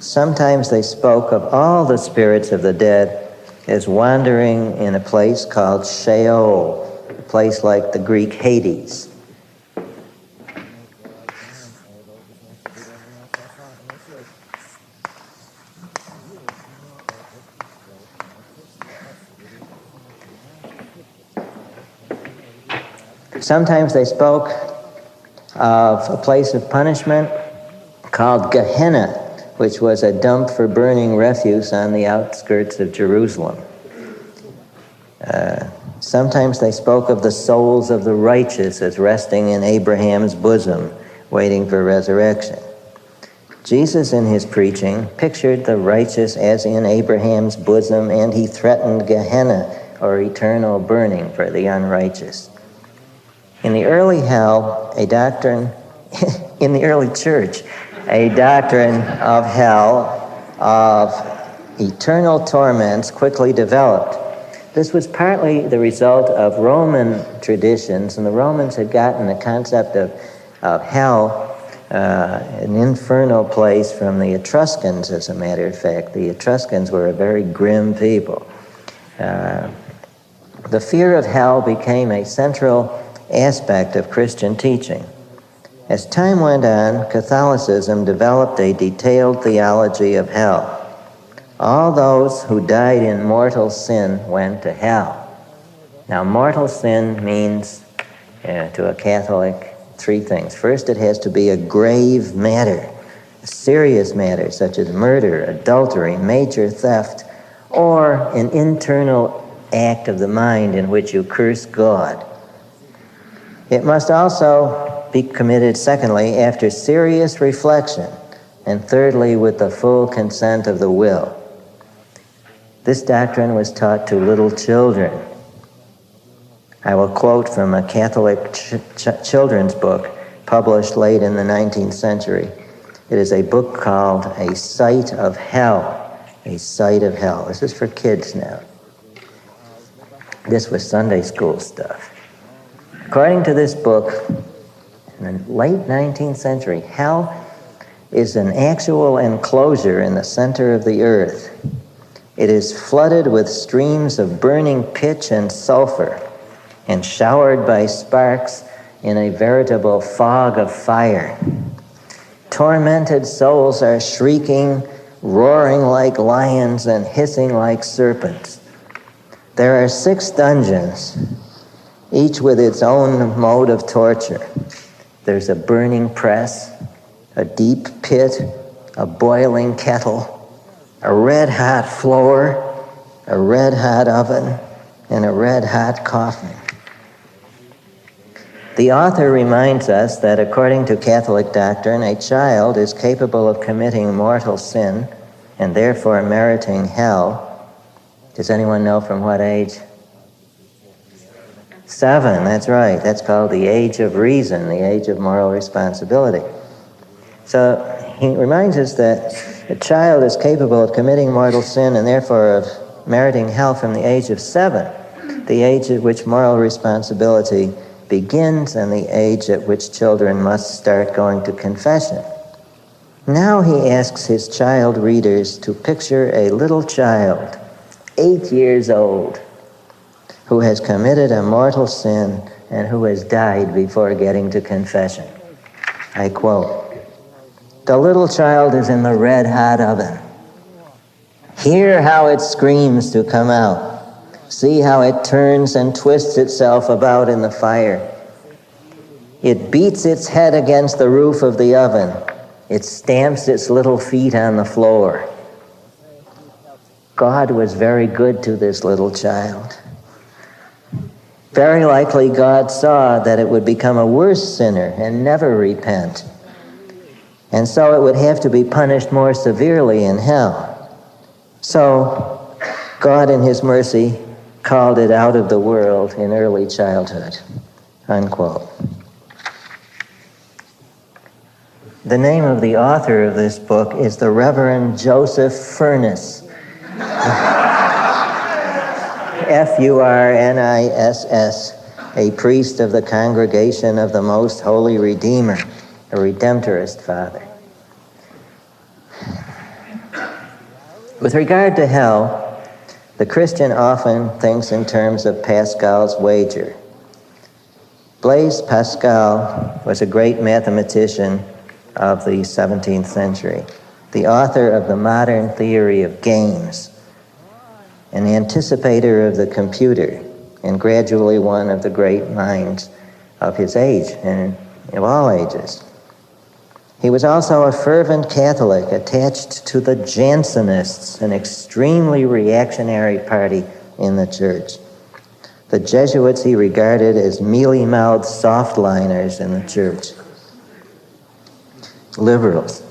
Sometimes they spoke of all the spirits of the dead as wandering in a place called Sheol, a place like the Greek Hades. Sometimes they spoke of a place of punishment called Gehenna, which was a dump for burning refuse on the outskirts of Jerusalem. Sometimes they spoke of the souls of the righteous as resting in Abraham's bosom, waiting for resurrection. Jesus, in his preaching, pictured the righteous as in Abraham's bosom, and he threatened Gehenna, or eternal burning, for the unrighteous. In the early hell, a doctrine, in the early church, a doctrine of hell, of eternal torments, quickly developed. This was partly the result of Roman traditions, and the Romans had gotten the concept of hell, an infernal place, from the Etruscans, as a matter of fact. The Etruscans were a very grim people. The fear of hell became a central aspect of Christian teaching. As time went on, Catholicism developed a detailed theology of hell. All those who died in mortal sin went to hell. Now, mortal sin means, to a Catholic, three things. First, it has to be a grave matter, a serious matter, such as murder, adultery, major theft, or an internal act of the mind in which you curse God. It must also be committed, secondly, after serious reflection, and thirdly, with the full consent of the will. This doctrine was taught to little children. I will quote from a Catholic children's book published late in the 19th century. It is a book called A Sight of Hell. A Sight of Hell. This is for kids now. This was Sunday school stuff. According to this book, in the late 19th century, hell is an actual enclosure in the center of the earth. It is flooded with streams of burning pitch and sulfur and showered by sparks in a veritable fog of fire. Tormented souls are shrieking, roaring like lions, and hissing like serpents. There are 6 dungeons, each with its own mode of torture. There's a burning press, a deep pit, a boiling kettle, a red-hot floor, a red-hot oven, and a red-hot coffin. The author reminds us that according to Catholic doctrine, a child is capable of committing mortal sin and therefore meriting hell. Does anyone know from what age? 7, that's right. That's called the age of reason, the age of moral responsibility. So he reminds us that a child is capable of committing mortal sin and therefore of meriting hell from the age of 7, the age at which moral responsibility begins and the age at which children must start going to confession. Now he asks his child readers to picture a little child, 8 years old, who has committed a mortal sin and who has died before getting to confession. I quote, The little child is in the red-hot oven. Hear how it screams to come out. See how it turns and twists itself about in the fire. It beats its head against the roof of the oven. It stamps its little feet on the floor. God was very good to this little child. Very likely God saw that it would become a worse sinner and never repent. And so it would have to be punished more severely in hell. So God in his mercy called it out of the world in early childhood. Unquote. The name of the author of this book is the Reverend Joseph Furniss. Furniss, a priest of the Congregation of the Most Holy Redeemer, a Redemptorist father. With regard to hell, the Christian often thinks in terms of Pascal's wager. Blaise Pascal was a great mathematician of the 17th century, the author of the modern theory of games, an anticipator of the computer, and gradually one of the great minds of his age and of all ages. He was also a fervent Catholic attached to the Jansenists, an extremely reactionary party in the church. The Jesuits he regarded as mealy-mouthed softliners in the church. Liberals.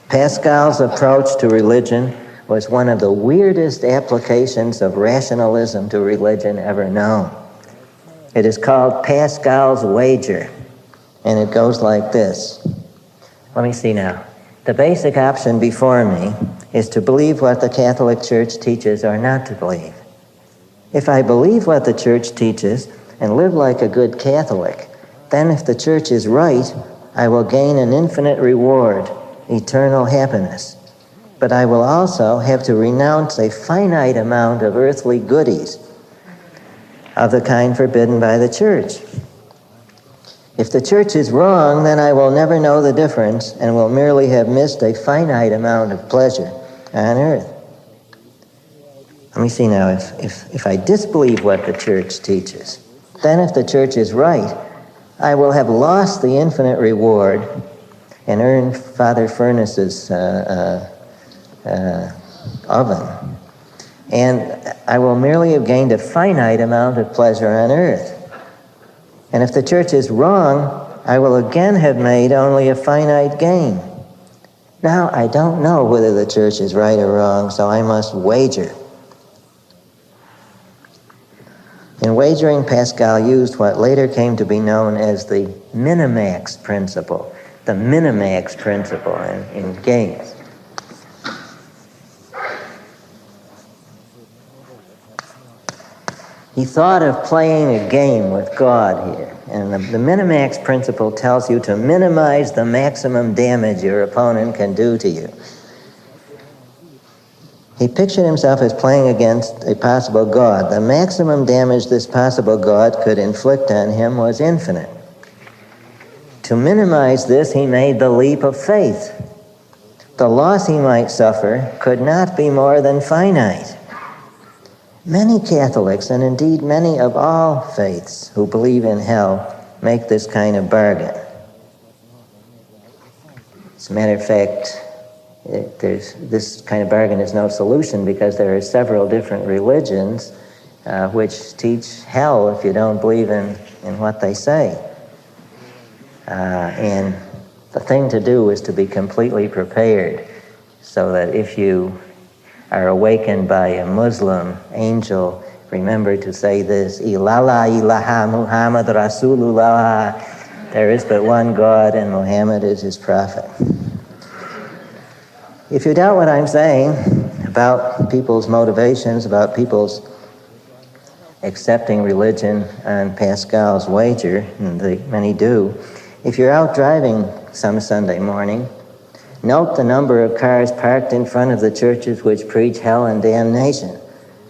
Pascal's approach to religion was one of the weirdest applications of rationalism to religion ever known. It is called Pascal's wager, and it goes like this. Let me see now. The basic option before me is to believe what the Catholic Church teaches or not to believe. If I believe what the Church teaches and live like a good Catholic, then if the Church is right, I will gain an infinite reward, eternal happiness. But I will also have to renounce a finite amount of earthly goodies of the kind forbidden by the Church. If the Church is wrong, then I will never know the difference and will merely have missed a finite amount of pleasure on earth. Let me see now, if I disbelieve what the Church teaches, then if the Church is right, I will have lost the infinite reward and earned Father Furniss's oven. And I will merely have gained a finite amount of pleasure on earth. And if the Church is wrong, I will again have made only a finite gain. Now, I don't know whether the Church is right or wrong, so I must wager. In wagering, Pascal used what later came to be known as the minimax principle. The minimax principle in games. He thought of playing a game with God here. And the minimax principle tells you to minimize the maximum damage your opponent can do to you. He pictured himself as playing against a possible God. The maximum damage this possible God could inflict on him was infinite. To minimize this, he made the leap of faith. The loss he might suffer could not be more than finite. Many Catholics, and indeed many of all faiths who believe in hell, make this kind of bargain. As a matter of fact, this kind of bargain is no solution because there are several different religions which teach hell if you don't believe in what they say. And the thing to do is to be completely prepared so that if you are awakened by a Muslim angel, remember to say this, Ilala ilaha Muhammad Rasulullah. There is but one God and Muhammad is his prophet. If you doubt what I'm saying about people's motivations, about people's accepting religion on Pascal's wager, and many do, if you're out driving some Sunday morning, note the number of cars parked in front of the churches which preach hell and damnation,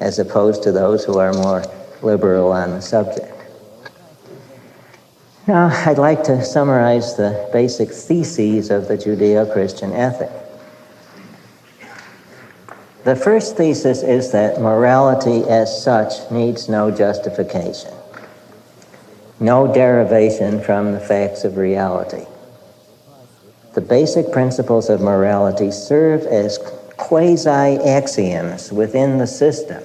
as opposed to those who are more liberal on the subject. Now, I'd like to summarize the basic theses of the Judeo-Christian ethic. The first thesis is that morality as such needs no justification, no derivation from the facts of reality. The basic principles of morality serve as quasi-axioms within the system.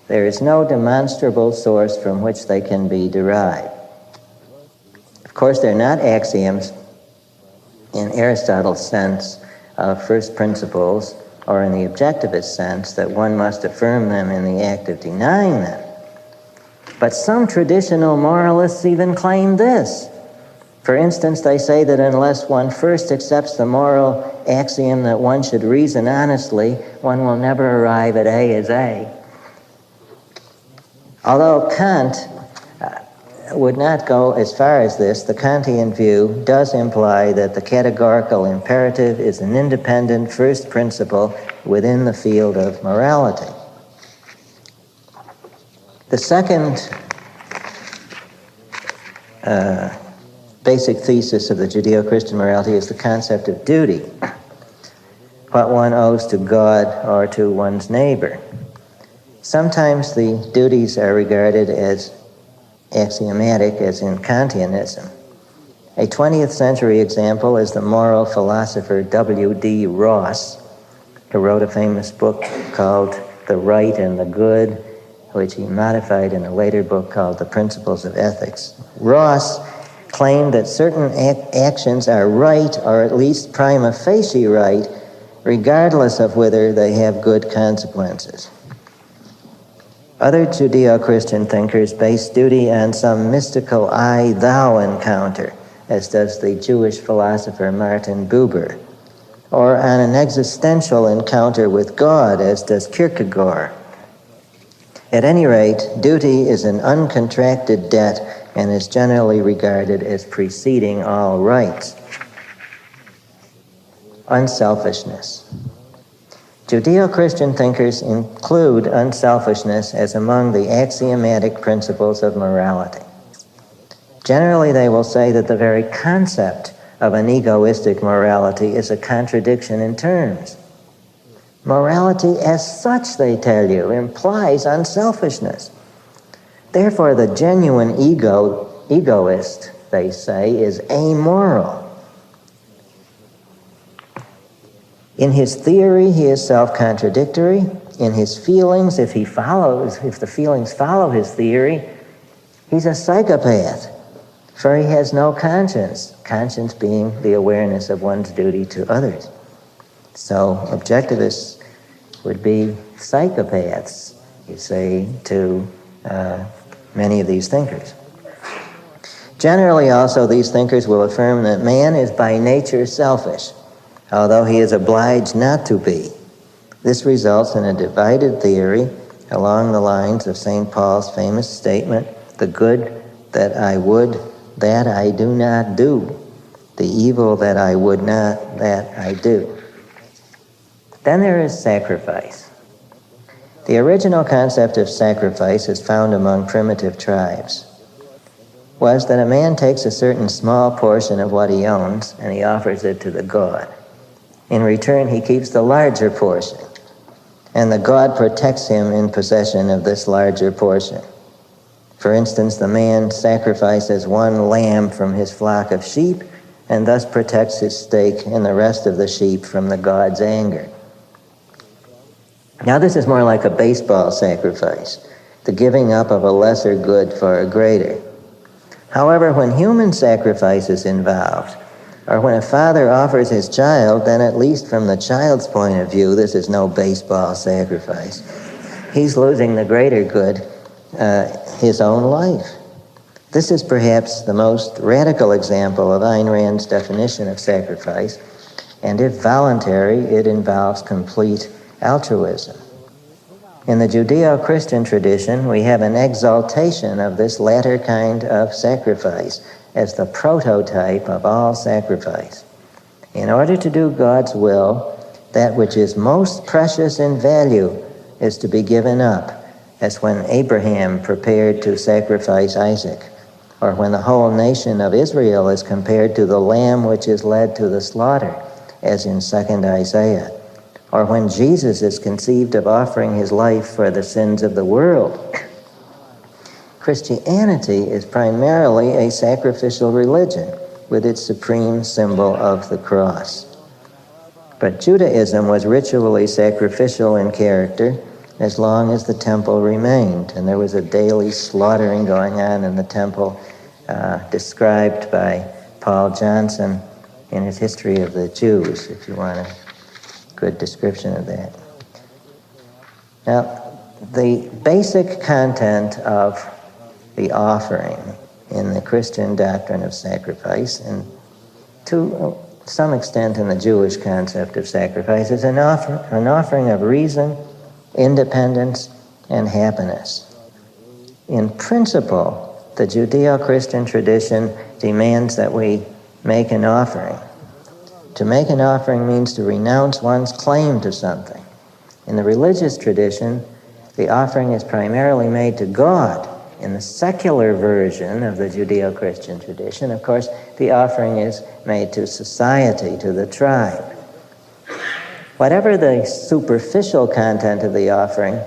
There is no demonstrable source from which they can be derived. Of course, they're not axioms in Aristotle's sense of first principles, or in the objectivist sense that one must affirm them in the act of denying them. But some traditional moralists even claim this. For instance, they say that unless one first accepts the moral axiom that one should reason honestly, one will never arrive at A is A. Although Kant would not go as far as this, the Kantian view does imply that the categorical imperative is an independent first principle within the field of morality. The second basic thesis of the Judeo-Christian morality is the concept of duty, what one owes to God or to one's neighbor. Sometimes the duties are regarded as axiomatic, as in Kantianism. A 20th century example is the moral philosopher W.D. Ross, who wrote a famous book called The Right and the Good, which he modified in a later book called The Principles of Ethics. Ross claimed that certain actions are right, or at least prima facie right, regardless of whether they have good consequences. Other Judeo-Christian thinkers base duty on some mystical I-thou encounter, as does the Jewish philosopher Martin Buber, or on an existential encounter with God, as does Kierkegaard. At any rate, duty is an uncontracted debt and is generally regarded as preceding all rights. Unselfishness. Judeo-Christian thinkers include unselfishness as among the axiomatic principles of morality. Generally, they will say that the very concept of an egoistic morality is a contradiction in terms. Morality as such, they tell you, implies unselfishness. Therefore, the genuine egoist, they say, is amoral. In his theory, he is self-contradictory. In his feelings, if the feelings follow his theory, he's a psychopath, for he has no conscience, conscience being the awareness of one's duty to others. So objectivists would be psychopaths, you say, to many of these thinkers. Generally, also, these thinkers will affirm that man is by nature selfish, although he is obliged not to be. This results in a divided theory along the lines of St. Paul's famous statement, "The good that I would, that I do not do. The evil that I would not, that I do." Then there is sacrifice. The original concept of sacrifice is found among primitive tribes. Was that a man takes a certain small portion of what he owns and he offers it to the god. In return, he keeps the larger portion, and the god protects him in possession of this larger portion. For instance, the man sacrifices one lamb from his flock of sheep and thus protects his stake and the rest of the sheep from the god's anger. Now, this is more like a baseball sacrifice, the giving up of a lesser good for a greater. However, when human sacrifice is involved, or when a father offers his child, then at least from the child's point of view, this is no baseball sacrifice. He's losing the greater good, his own life. This is perhaps the most radical example of Ayn Rand's definition of sacrifice, and if voluntary, it involves complete altruism. In the Judeo-Christian tradition, we have an exaltation of this latter kind of sacrifice as the prototype of all sacrifice. In order to do God's will, that which is most precious in value is to be given up, as when Abraham prepared to sacrifice Isaac, or when the whole nation of Israel is compared to the lamb which is led to the slaughter, as in 2nd Isaiah, or when Jesus is conceived of offering his life for the sins of the world. Christianity is primarily a sacrificial religion with its supreme symbol of the cross. But Judaism was ritually sacrificial in character as long as the temple remained, and there was a daily slaughtering going on in the temple, described by Paul Johnson in his History of the Jews, if you want a good description of that. Now, the basic content of the offering in the Christian doctrine of sacrifice, and to some extent in the Jewish concept of sacrifice, is an offering of reason, independence, and happiness. In principle, the Judeo-Christian tradition demands that we make an offering. To make an offering means to renounce one's claim to something. In the religious tradition, the offering is primarily made to God. In the secular version of the Judeo-Christian tradition, of course, the offering is made to society, to the tribe. Whatever the superficial content of the offering,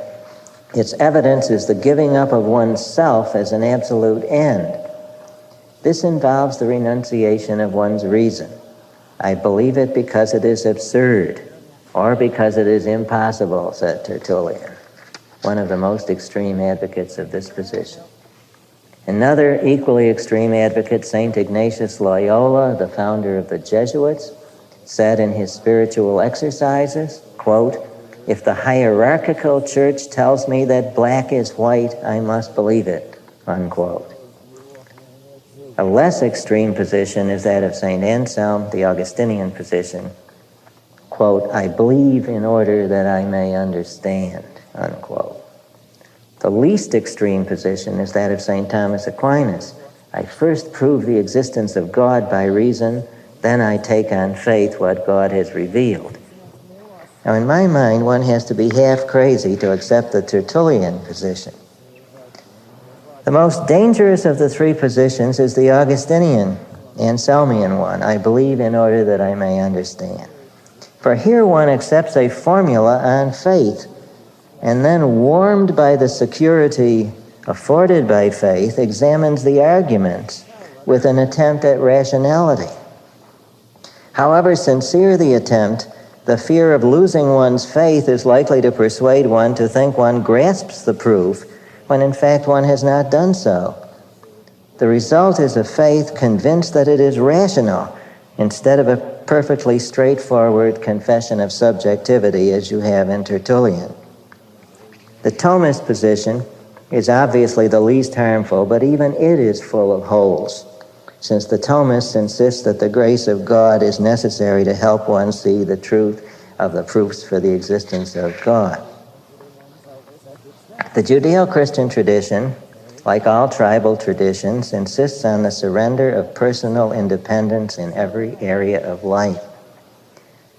its evidence is the giving up of oneself as an absolute end. This involves the renunciation of one's reason. I believe it because it is absurd, or because it is impossible, said Tertullian, one of the most extreme advocates of this position. Another equally extreme advocate, St. Ignatius Loyola, the founder of the Jesuits, said in his spiritual exercises, quote, "If the hierarchical church tells me that black is white, I must believe it," unquote. A less extreme position is that of St. Anselm, the Augustinian position, quote, "I believe in order that I may understand," unquote. The least extreme position is that of St. Thomas Aquinas. "I first prove the existence of God by reason, then I take on faith what God has revealed." Now, in my mind, one has to be half crazy to accept the Tertullian position. The most dangerous of the three positions is the Augustinian, Anselmian one, "I believe in order that I may understand." For here one accepts a formula on faith, and then, warmed by the security afforded by faith, examines the arguments with an attempt at rationality. However sincere the attempt, the fear of losing one's faith is likely to persuade one to think one grasps the proof, when in fact one has not done so. The result is a faith convinced that it is rational, instead of a perfectly straightforward confession of subjectivity as you have in Tertullian. The Thomist position is obviously the least harmful, but even it is full of holes, since the Thomists insist that the grace of God is necessary to help one see the truth of the proofs for the existence of God. The Judeo-Christian tradition, like all tribal traditions, insists on the surrender of personal independence in every area of life.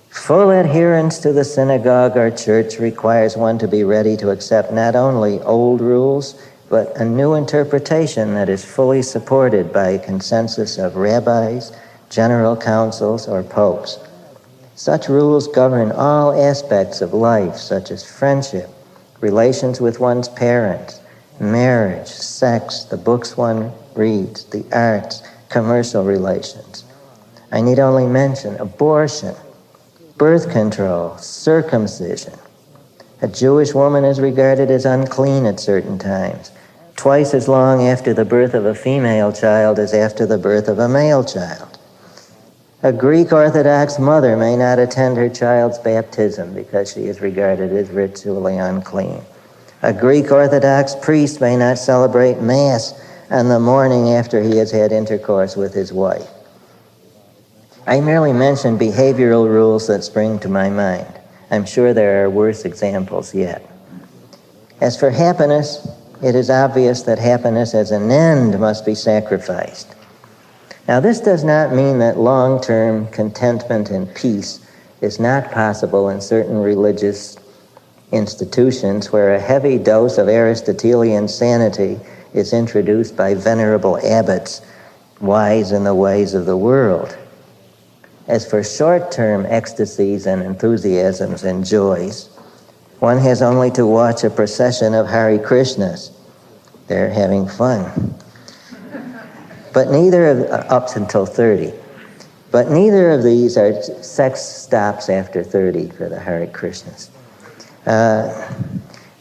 Full adherence to the synagogue or church requires one to be ready to accept not only old rules, but a new interpretation that is fully supported by a consensus of rabbis, general councils, or popes. Such rules govern all aspects of life, such as friendship, relations with one's parents, marriage, sex, the books one reads, the arts, commercial relations. I need only mention abortion, birth control, circumcision. A Jewish woman is regarded as unclean at certain times, twice as long after the birth of a female child as after the birth of a male child. A Greek Orthodox mother may not attend her child's baptism because she is regarded as ritually unclean. A Greek Orthodox priest may not celebrate Mass on the morning after he has had intercourse with his wife. I merely mention behavioral rules that spring to my mind. I'm sure there are worse examples yet. As for happiness, it is obvious that happiness as an end must be sacrificed. Now, this does not mean that long-term contentment and peace is not possible in certain religious institutions where a heavy dose of Aristotelian sanity is introduced by venerable abbots, wise in the ways of the world. As for short-term ecstasies and enthusiasms and joys, one has only to watch a procession of Hare Krishnas. They're having fun. But neither of, up until 30. But neither of these are sex stops after 30 for the Hare Krishnas.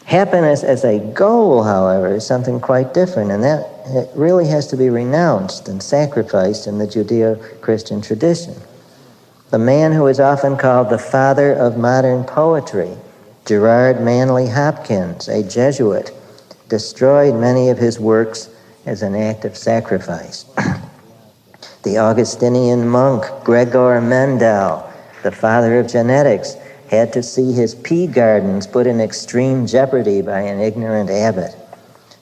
Happiness as a goal, however, is something quite different, and that it really has to be renounced and sacrificed in the Judeo-Christian tradition. The man who is often called the father of modern poetry, Gerard Manley Hopkins, a Jesuit, destroyed many of his works as an act of sacrifice. The Augustinian monk Gregor Mendel, the father of genetics, had to see his pea gardens put in extreme jeopardy by an ignorant abbot.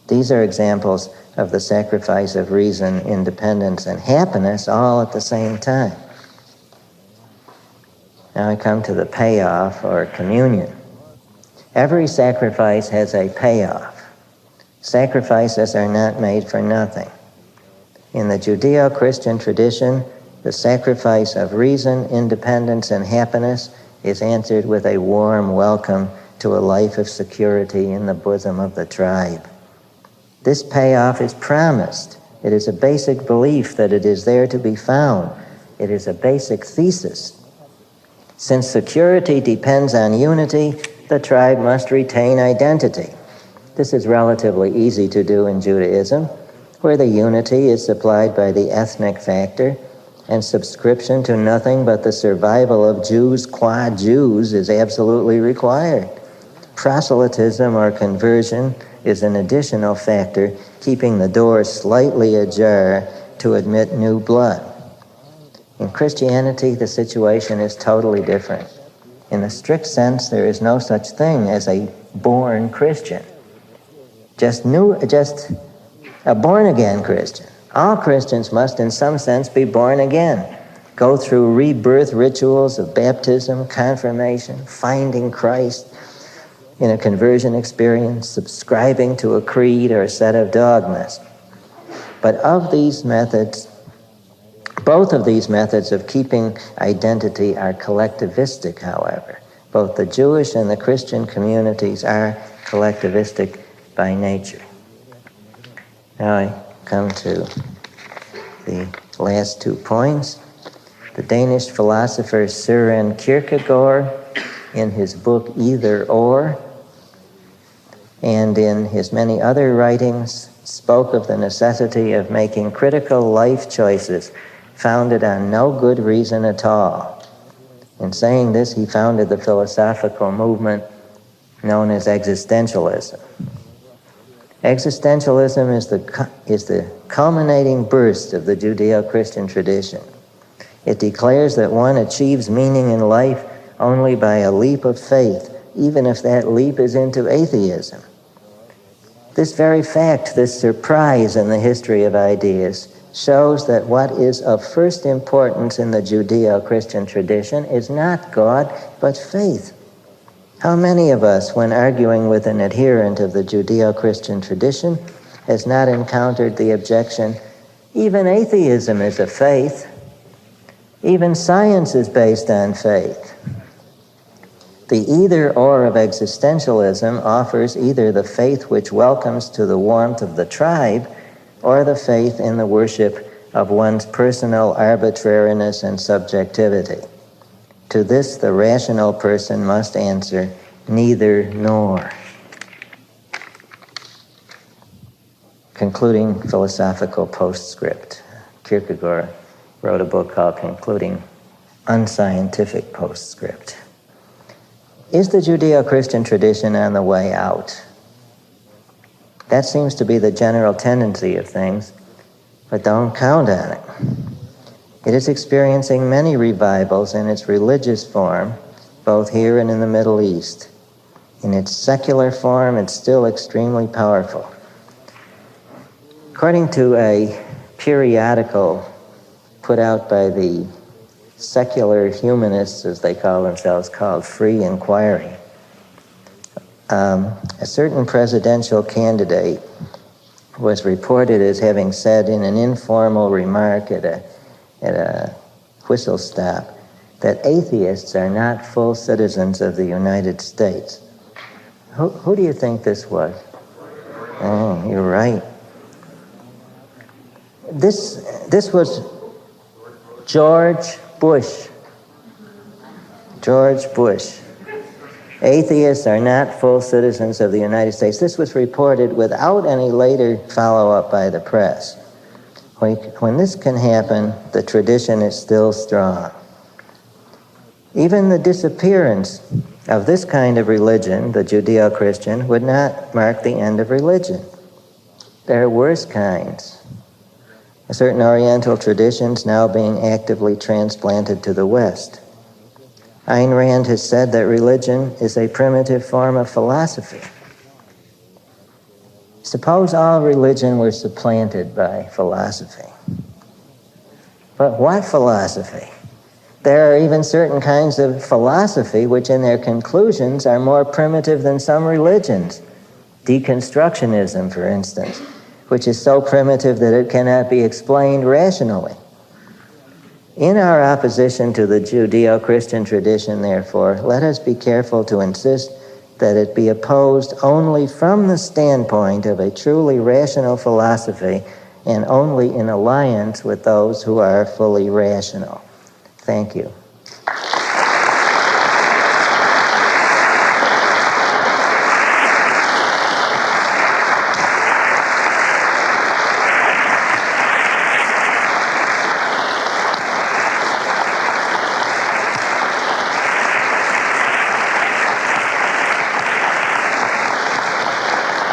These are examples of the sacrifice of reason, independence, and happiness all at the same time. Now I come to the payoff, or communion. Every sacrifice has a payoff. Sacrifices are not made for nothing. In the Judeo-Christian tradition, the sacrifice of reason, independence, and happiness is answered with a warm welcome to a life of security in the bosom of the tribe. This payoff is promised. It is a basic belief that it is there to be found. It is a basic thesis. Since security depends on unity, the tribe must retain identity. This is relatively easy to do in Judaism, where the unity is supplied by the ethnic factor, and subscription to nothing but the survival of Jews qua Jews is absolutely required. Proselytism or conversion is an additional factor, keeping the door slightly ajar to admit new blood. In Christianity, the situation is totally different. In the strict sense, there is no such thing as a born Christian. Just a born-again Christian. All Christians must, in some sense, be born again, go through rebirth rituals of baptism, confirmation, finding Christ in a conversion experience, subscribing to a creed or a set of dogmas. But of these methods, both of these methods of keeping identity are collectivistic, however. Both the Jewish and the Christian communities are collectivistic by nature. Now I come to the last 2 points. The Danish philosopher Søren Kierkegaard, in his book Either Or, and in his many other writings, spoke of the necessity of making critical life choices founded on no good reason at all. In saying this, he founded the philosophical movement known as existentialism. Existentialism is the culminating burst of the Judeo-Christian tradition. It declares that one achieves meaning in life only by a leap of faith, even if that leap is into atheism. This very fact, this surprise in the history of ideas, shows that what is of first importance in the Judeo-Christian tradition is not God, but faith. How many of us, when arguing with an adherent of the Judeo-Christian tradition, has not encountered the objection, even atheism is a faith, even science is based on faith? The either-or of existentialism offers either the faith which welcomes to the warmth of the tribe, or the faith in the worship of one's personal arbitrariness and subjectivity. To this, the rational person must answer, neither nor. Concluding philosophical postscript. Kierkegaard wrote a book called Concluding Unscientific Postscript. Is the Judeo-Christian tradition on the way out? That seems to be the general tendency of things, but don't count on it. It is experiencing many revivals in its religious form, both here and in the Middle East. In its secular form, it's still extremely powerful. According to a periodical put out by the secular humanists, as they call themselves, called Free Inquiry, a certain presidential candidate was reported as having said in an informal remark at a whistle stop that atheists are not full citizens of the United States. Who do you think this was? Oh, you're right. This was George Bush. George Bush. Atheists are not full citizens of the United States. This was reported without any later follow-up by the press. When this can happen, the tradition is still strong. Even the disappearance of this kind of religion, the Judeo-Christian, would not mark the end of religion. There are worse kinds. Certain Oriental traditions now being actively transplanted to the West. Ayn Rand has said that religion is a primitive form of philosophy. Suppose all religion were supplanted by philosophy. But what philosophy? There are even certain kinds of philosophy which in their conclusions are more primitive than some religions. Deconstructionism, for instance, which is so primitive that it cannot be explained rationally. In our opposition to the Judeo-Christian tradition, therefore, let us be careful to insist that it be opposed only from the standpoint of a truly rational philosophy and only in alliance with those who are fully rational. Thank you.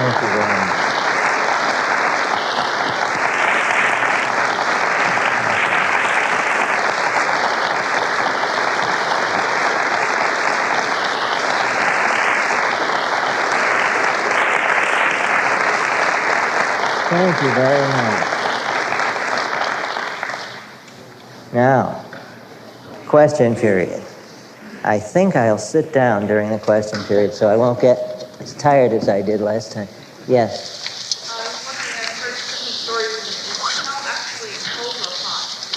Thank you very much. Thank you very much. Now, question period. I think I'll sit down during the question period so I won't get as tired as I did last time. Yes? I was wondering, I've heard certain stories of how actually cobra pots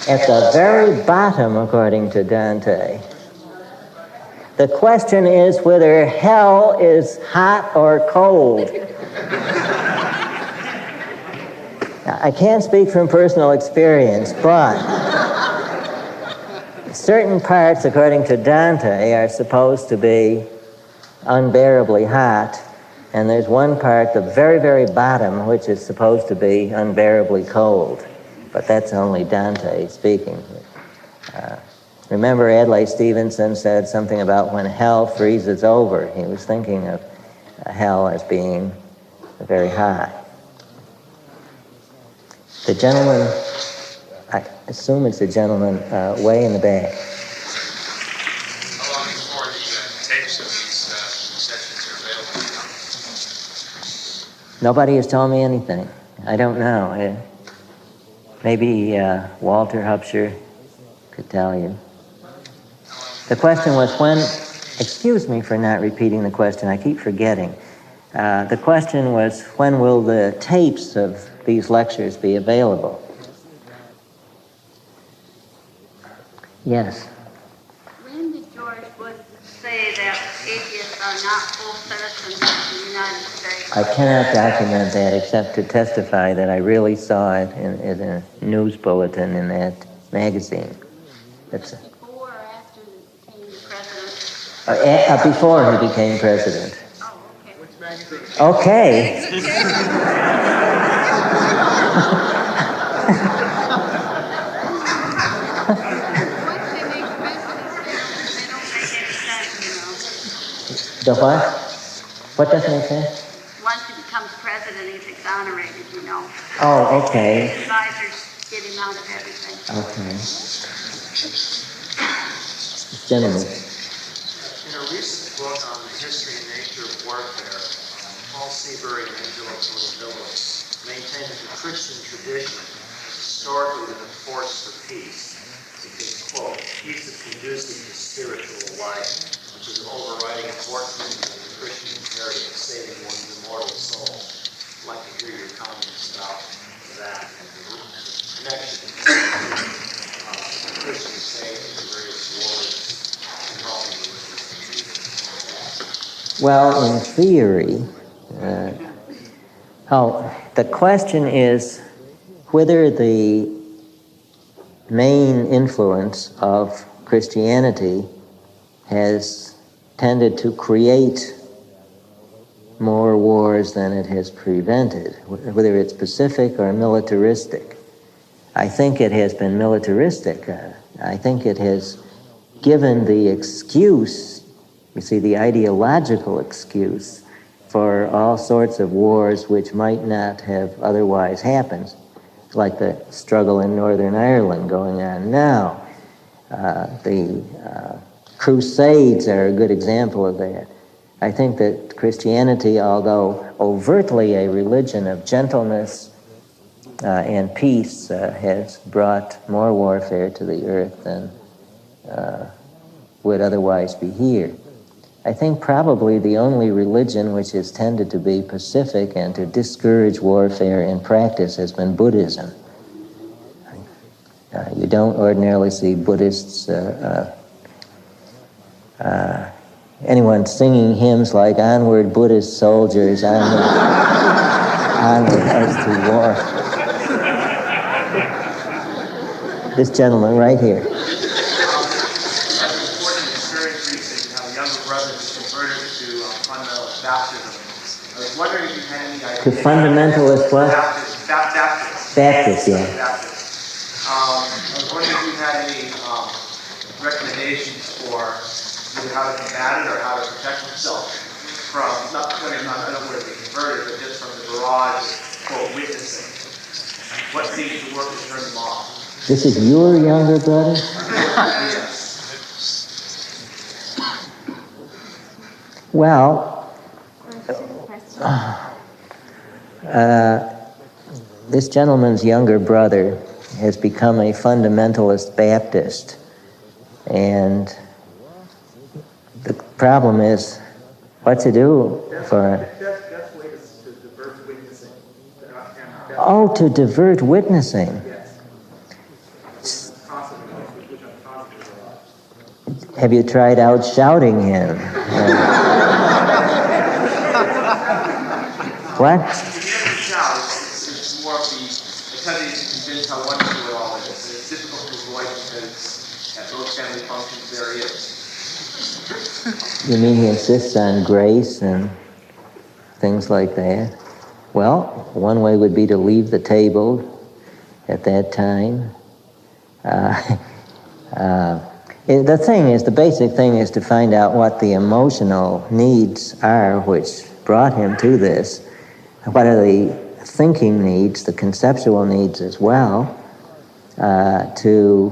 At the very bottom, according to Dante. The question is whether hell is hot or cold. Now, I can't speak from personal experience, but certain parts, according to Dante, are supposed to be unbearably hot, and there's one part, the very, very bottom, which is supposed to be unbearably cold. But that's only Dante speaking. Remember Adlai Stevenson said something about when hell freezes over. He was thinking of hell as being very hot. The gentleman, I assume it's the gentleman way in the back. How long before the tapes of these sessions are available? Nobody has told me anything. I don't know. Maybe Walter Hupsher could tell you. The question was when, excuse me for not repeating the question, I keep forgetting. The question was when will the tapes of these lectures be available? Yes. When did George Bush say that atheists are not full citizens of the United States? I cannot document that except to testify that I really saw it in a news bulletin in that magazine. That's Before or after he became the president? before he became president. Oh, okay. Okay. The what? What doesn't make sense? Once he becomes president, he's exonerated, you know. Oh, okay. His advisors get him out of everything. Okay. Gentlemen. In a recent book on the history and nature of warfare, Paul Seabury and Angelo Colovillos maintain that the Christian tradition has historically been a force for peace. Because, quote, peace is conducive to spiritual life, which is an overriding important in the Christian imperative of saving one's immortal soul. I'd like to hear your comments about that and the connection of Christian faith and the various wars involving religious. Well, in theory, the question is whether the main influence of Christianity has tended to create more wars than it has prevented, whether it's pacific or militaristic. I think it has been militaristic. I think it has given the excuse, you see, the ideological excuse for all sorts of wars which might not have otherwise happened, like the struggle in Northern Ireland going on now. The Crusades are a good example of that. I think that Christianity, although overtly a religion of gentleness and peace, has brought more warfare to the earth than would otherwise be here. I think probably the only religion which has tended to be pacific and to discourage warfare in practice has been Buddhism. You don't ordinarily see Buddhists, anyone singing hymns like "Onward, Buddhist soldiers, onward, onward as to war." This gentleman right here. An important experience recently, how the younger brother was converted to fundamentalist baptism. I was wondering if you had any idea. To fundamentalist what? Baptist. Baptist, yeah. Baptist. I was wondering if you had any recommendations for either how to combat it or how to protect himself from, not whether or not I don't want to be converted, but just from the barrage of, quote, witnessing. What seems to work to turn them off? This is your younger brother? Well, this gentleman's younger brother has become a fundamentalist Baptist, and the problem is what to do for it. That's way to divert witnessing. Oh, to divert witnessing. Yes. Constantly, which I'm constantly a lot. Have you tried out shouting him? What? You can't shout, it's more of the attempt to convince how wonderful it all is. It's difficult to avoid because at most family functions there is. You mean he insists on grace and things like that? Well, one way would be to leave the table at that time. The thing is, the basic thing is to find out what the emotional needs are which brought him to this. What are the thinking needs, the conceptual needs as well, to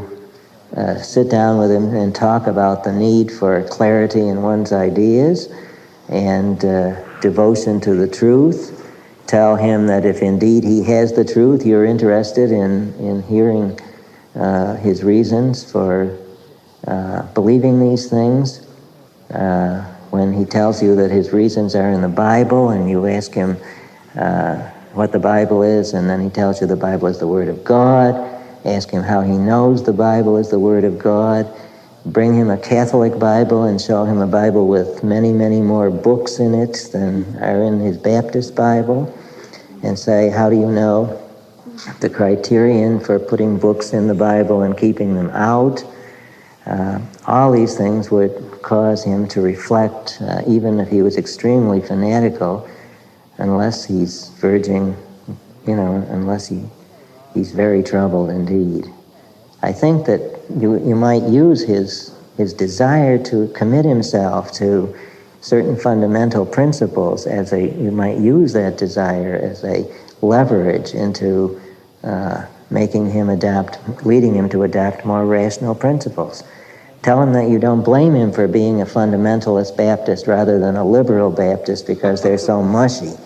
sit down with him and talk about the need for clarity in one's ideas and devotion to the truth. Tell him that if indeed he has the truth, you're interested in hearing his reasons for believing these things. When he tells you that his reasons are in the Bible and you ask him what the Bible is, and then he tells you the Bible is the Word of God, ask him how he knows the Bible is the Word of God, bring him a Catholic Bible and show him a Bible with many, many more books in it than are in his Baptist Bible, and say, how do you know the criterion for putting books in the Bible and keeping them out? All these things would cause him to reflect, even if he was extremely fanatical, unless he's verging, unless he's very troubled indeed. I think that you might use his desire to commit himself to certain fundamental principles you might use that desire as a leverage into leading him to adopt more rational principles. Tell him that you don't blame him for being a fundamentalist Baptist rather than a liberal Baptist because they're so mushy.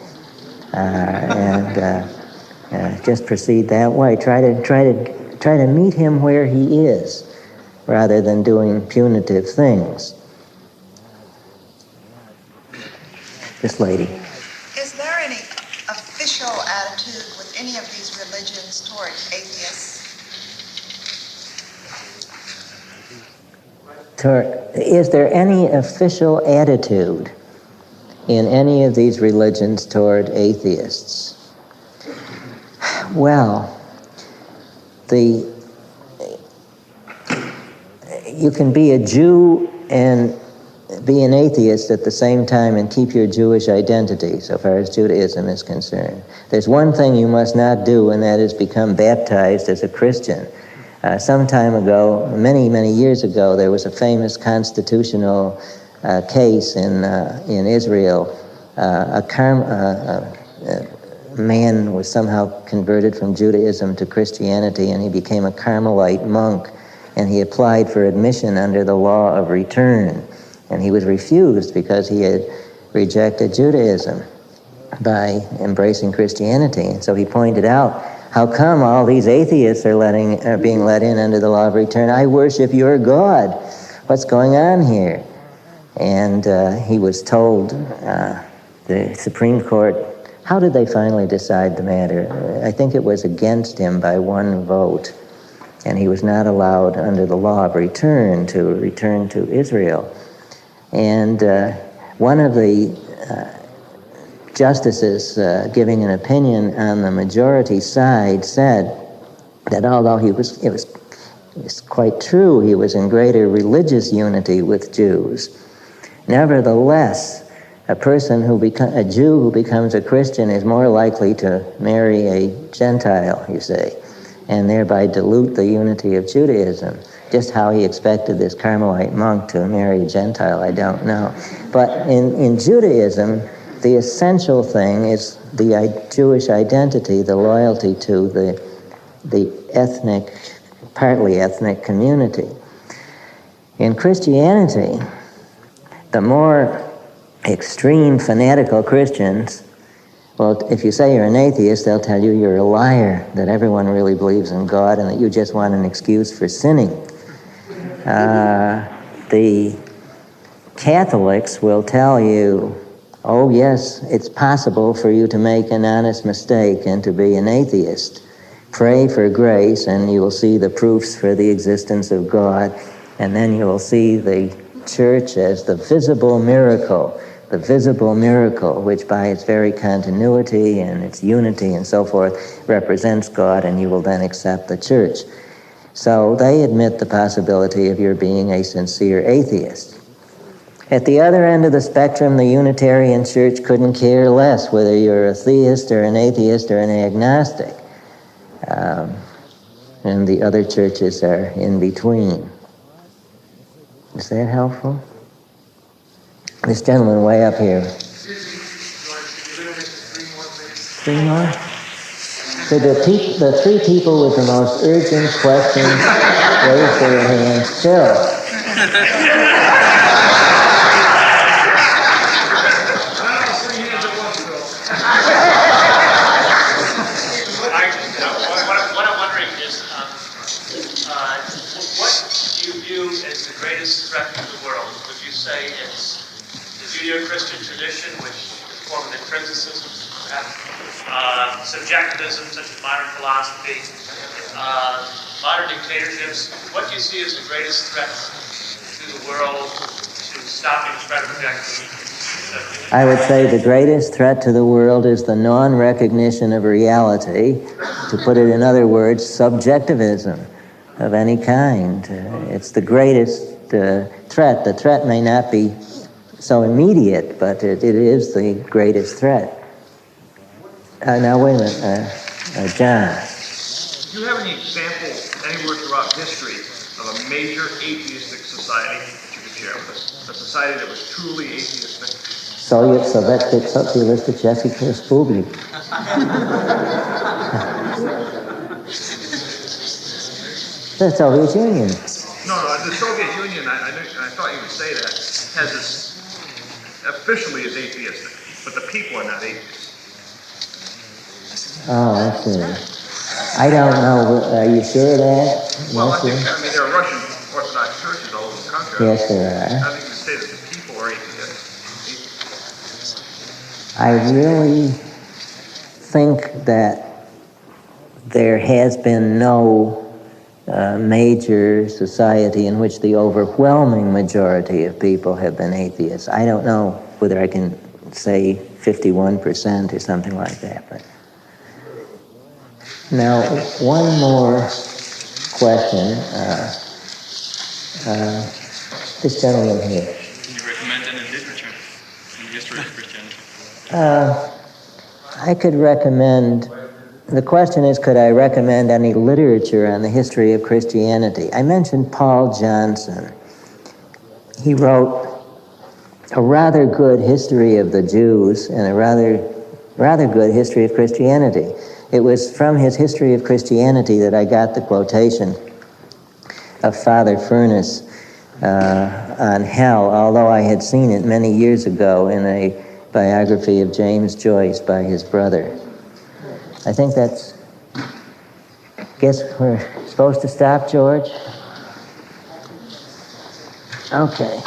Just proceed that way. Try to meet him where he is rather than doing punitive things. This lady. Is there any official religions toward atheists? Is there any official attitude in any of these religions toward atheists? Well, you can be a Jew and be an atheist at the same time and keep your Jewish identity, so far as Judaism is concerned. There's one thing you must not do, and that is become baptized as a Christian. Some time ago, many years ago, there was a famous constitutional case in Israel. A man was somehow converted from Judaism to Christianity, and he became a Carmelite monk, and he applied for admission under the law of return, and he was refused because he had rejected Judaism by embracing Christianity. And so he pointed out, how come all these atheists are being let in under the law of return? I worship your God. What's going on here? And he was told, the Supreme Court, how did they finally decide the matter? I think it was against him by one vote, and he was not allowed under the law of return to Israel. And one of the justices giving an opinion on the majority side said that although it was quite true, he was in greater religious unity with Jews, nevertheless, a Jew who becomes a Christian is more likely to marry a Gentile, you say, and thereby dilute the unity of Judaism. Just how he expected this Carmelite monk to marry a Gentile, I don't know. But in Judaism, the essential thing is the Jewish identity, the loyalty to the partly ethnic community. In Christianity, the more extreme fanatical Christians, well, if you say you're an atheist, they'll tell you you're a liar, that everyone really believes in God and that you just want an excuse for sinning. The Catholics will tell you, oh yes, it's possible for you to make an honest mistake and to be an atheist. Pray for grace and you will see the proofs for the existence of God, and then you will see the church as the visible miracle, which by its very continuity and its unity and so forth represents God, and you will then accept the church. So they admit the possibility of your being a sincere atheist. At the other end of the spectrum, the Unitarian Church couldn't care less whether you're a theist or an atheist or an agnostic. And the other churches are in between. Is that helpful? This gentleman way up here. Three more? So the three people with the most urgent questions raise their hands still. What I'm wondering is, what do you view as the greatest threat to the world? Would you say it's the Judeo-Christian tradition, which is a form of criticism, perhaps? Subjectivism, such as modern philosophy, modern dictatorships. What do you see as the greatest threat to the world to stopping the spread of objectivism? I would say the greatest threat to the world is the non-recognition of reality. To put it in other words, subjectivism of any kind. It's the greatest threat. The threat may not be so immediate, but it is the greatest threat. Now, wait a minute, John. Do you have any examples anywhere throughout history of a major atheistic society that you could share with us? A society that was truly atheistic? Soviet Socialistische Republik. The Soviet Union. No, the Soviet Union, I thought you would say that, has this, officially is atheistic, but the people are not atheists. Oh, I see. I don't know. Are you sure of that? Well, I mean, there are Russian Orthodox churches all over the country. Yes, there are. I think you say that the people are atheists. I really think that there has been no major society in which the overwhelming majority of people have been atheists. I don't know whether I can say 51% or something like that. But now, one more question. This gentleman here. Can you recommend any literature in the history of Christianity? I could recommend, the question is, could I recommend any literature on the history of Christianity? I mentioned Paul Johnson. He wrote a rather good history of the Jews and a rather good history of Christianity. It was from his history of Christianity that I got the quotation of Father Furness on hell, although I had seen it many years ago in a biography of James Joyce by his brother. I think that's, guess we're supposed to stop, George? Okay.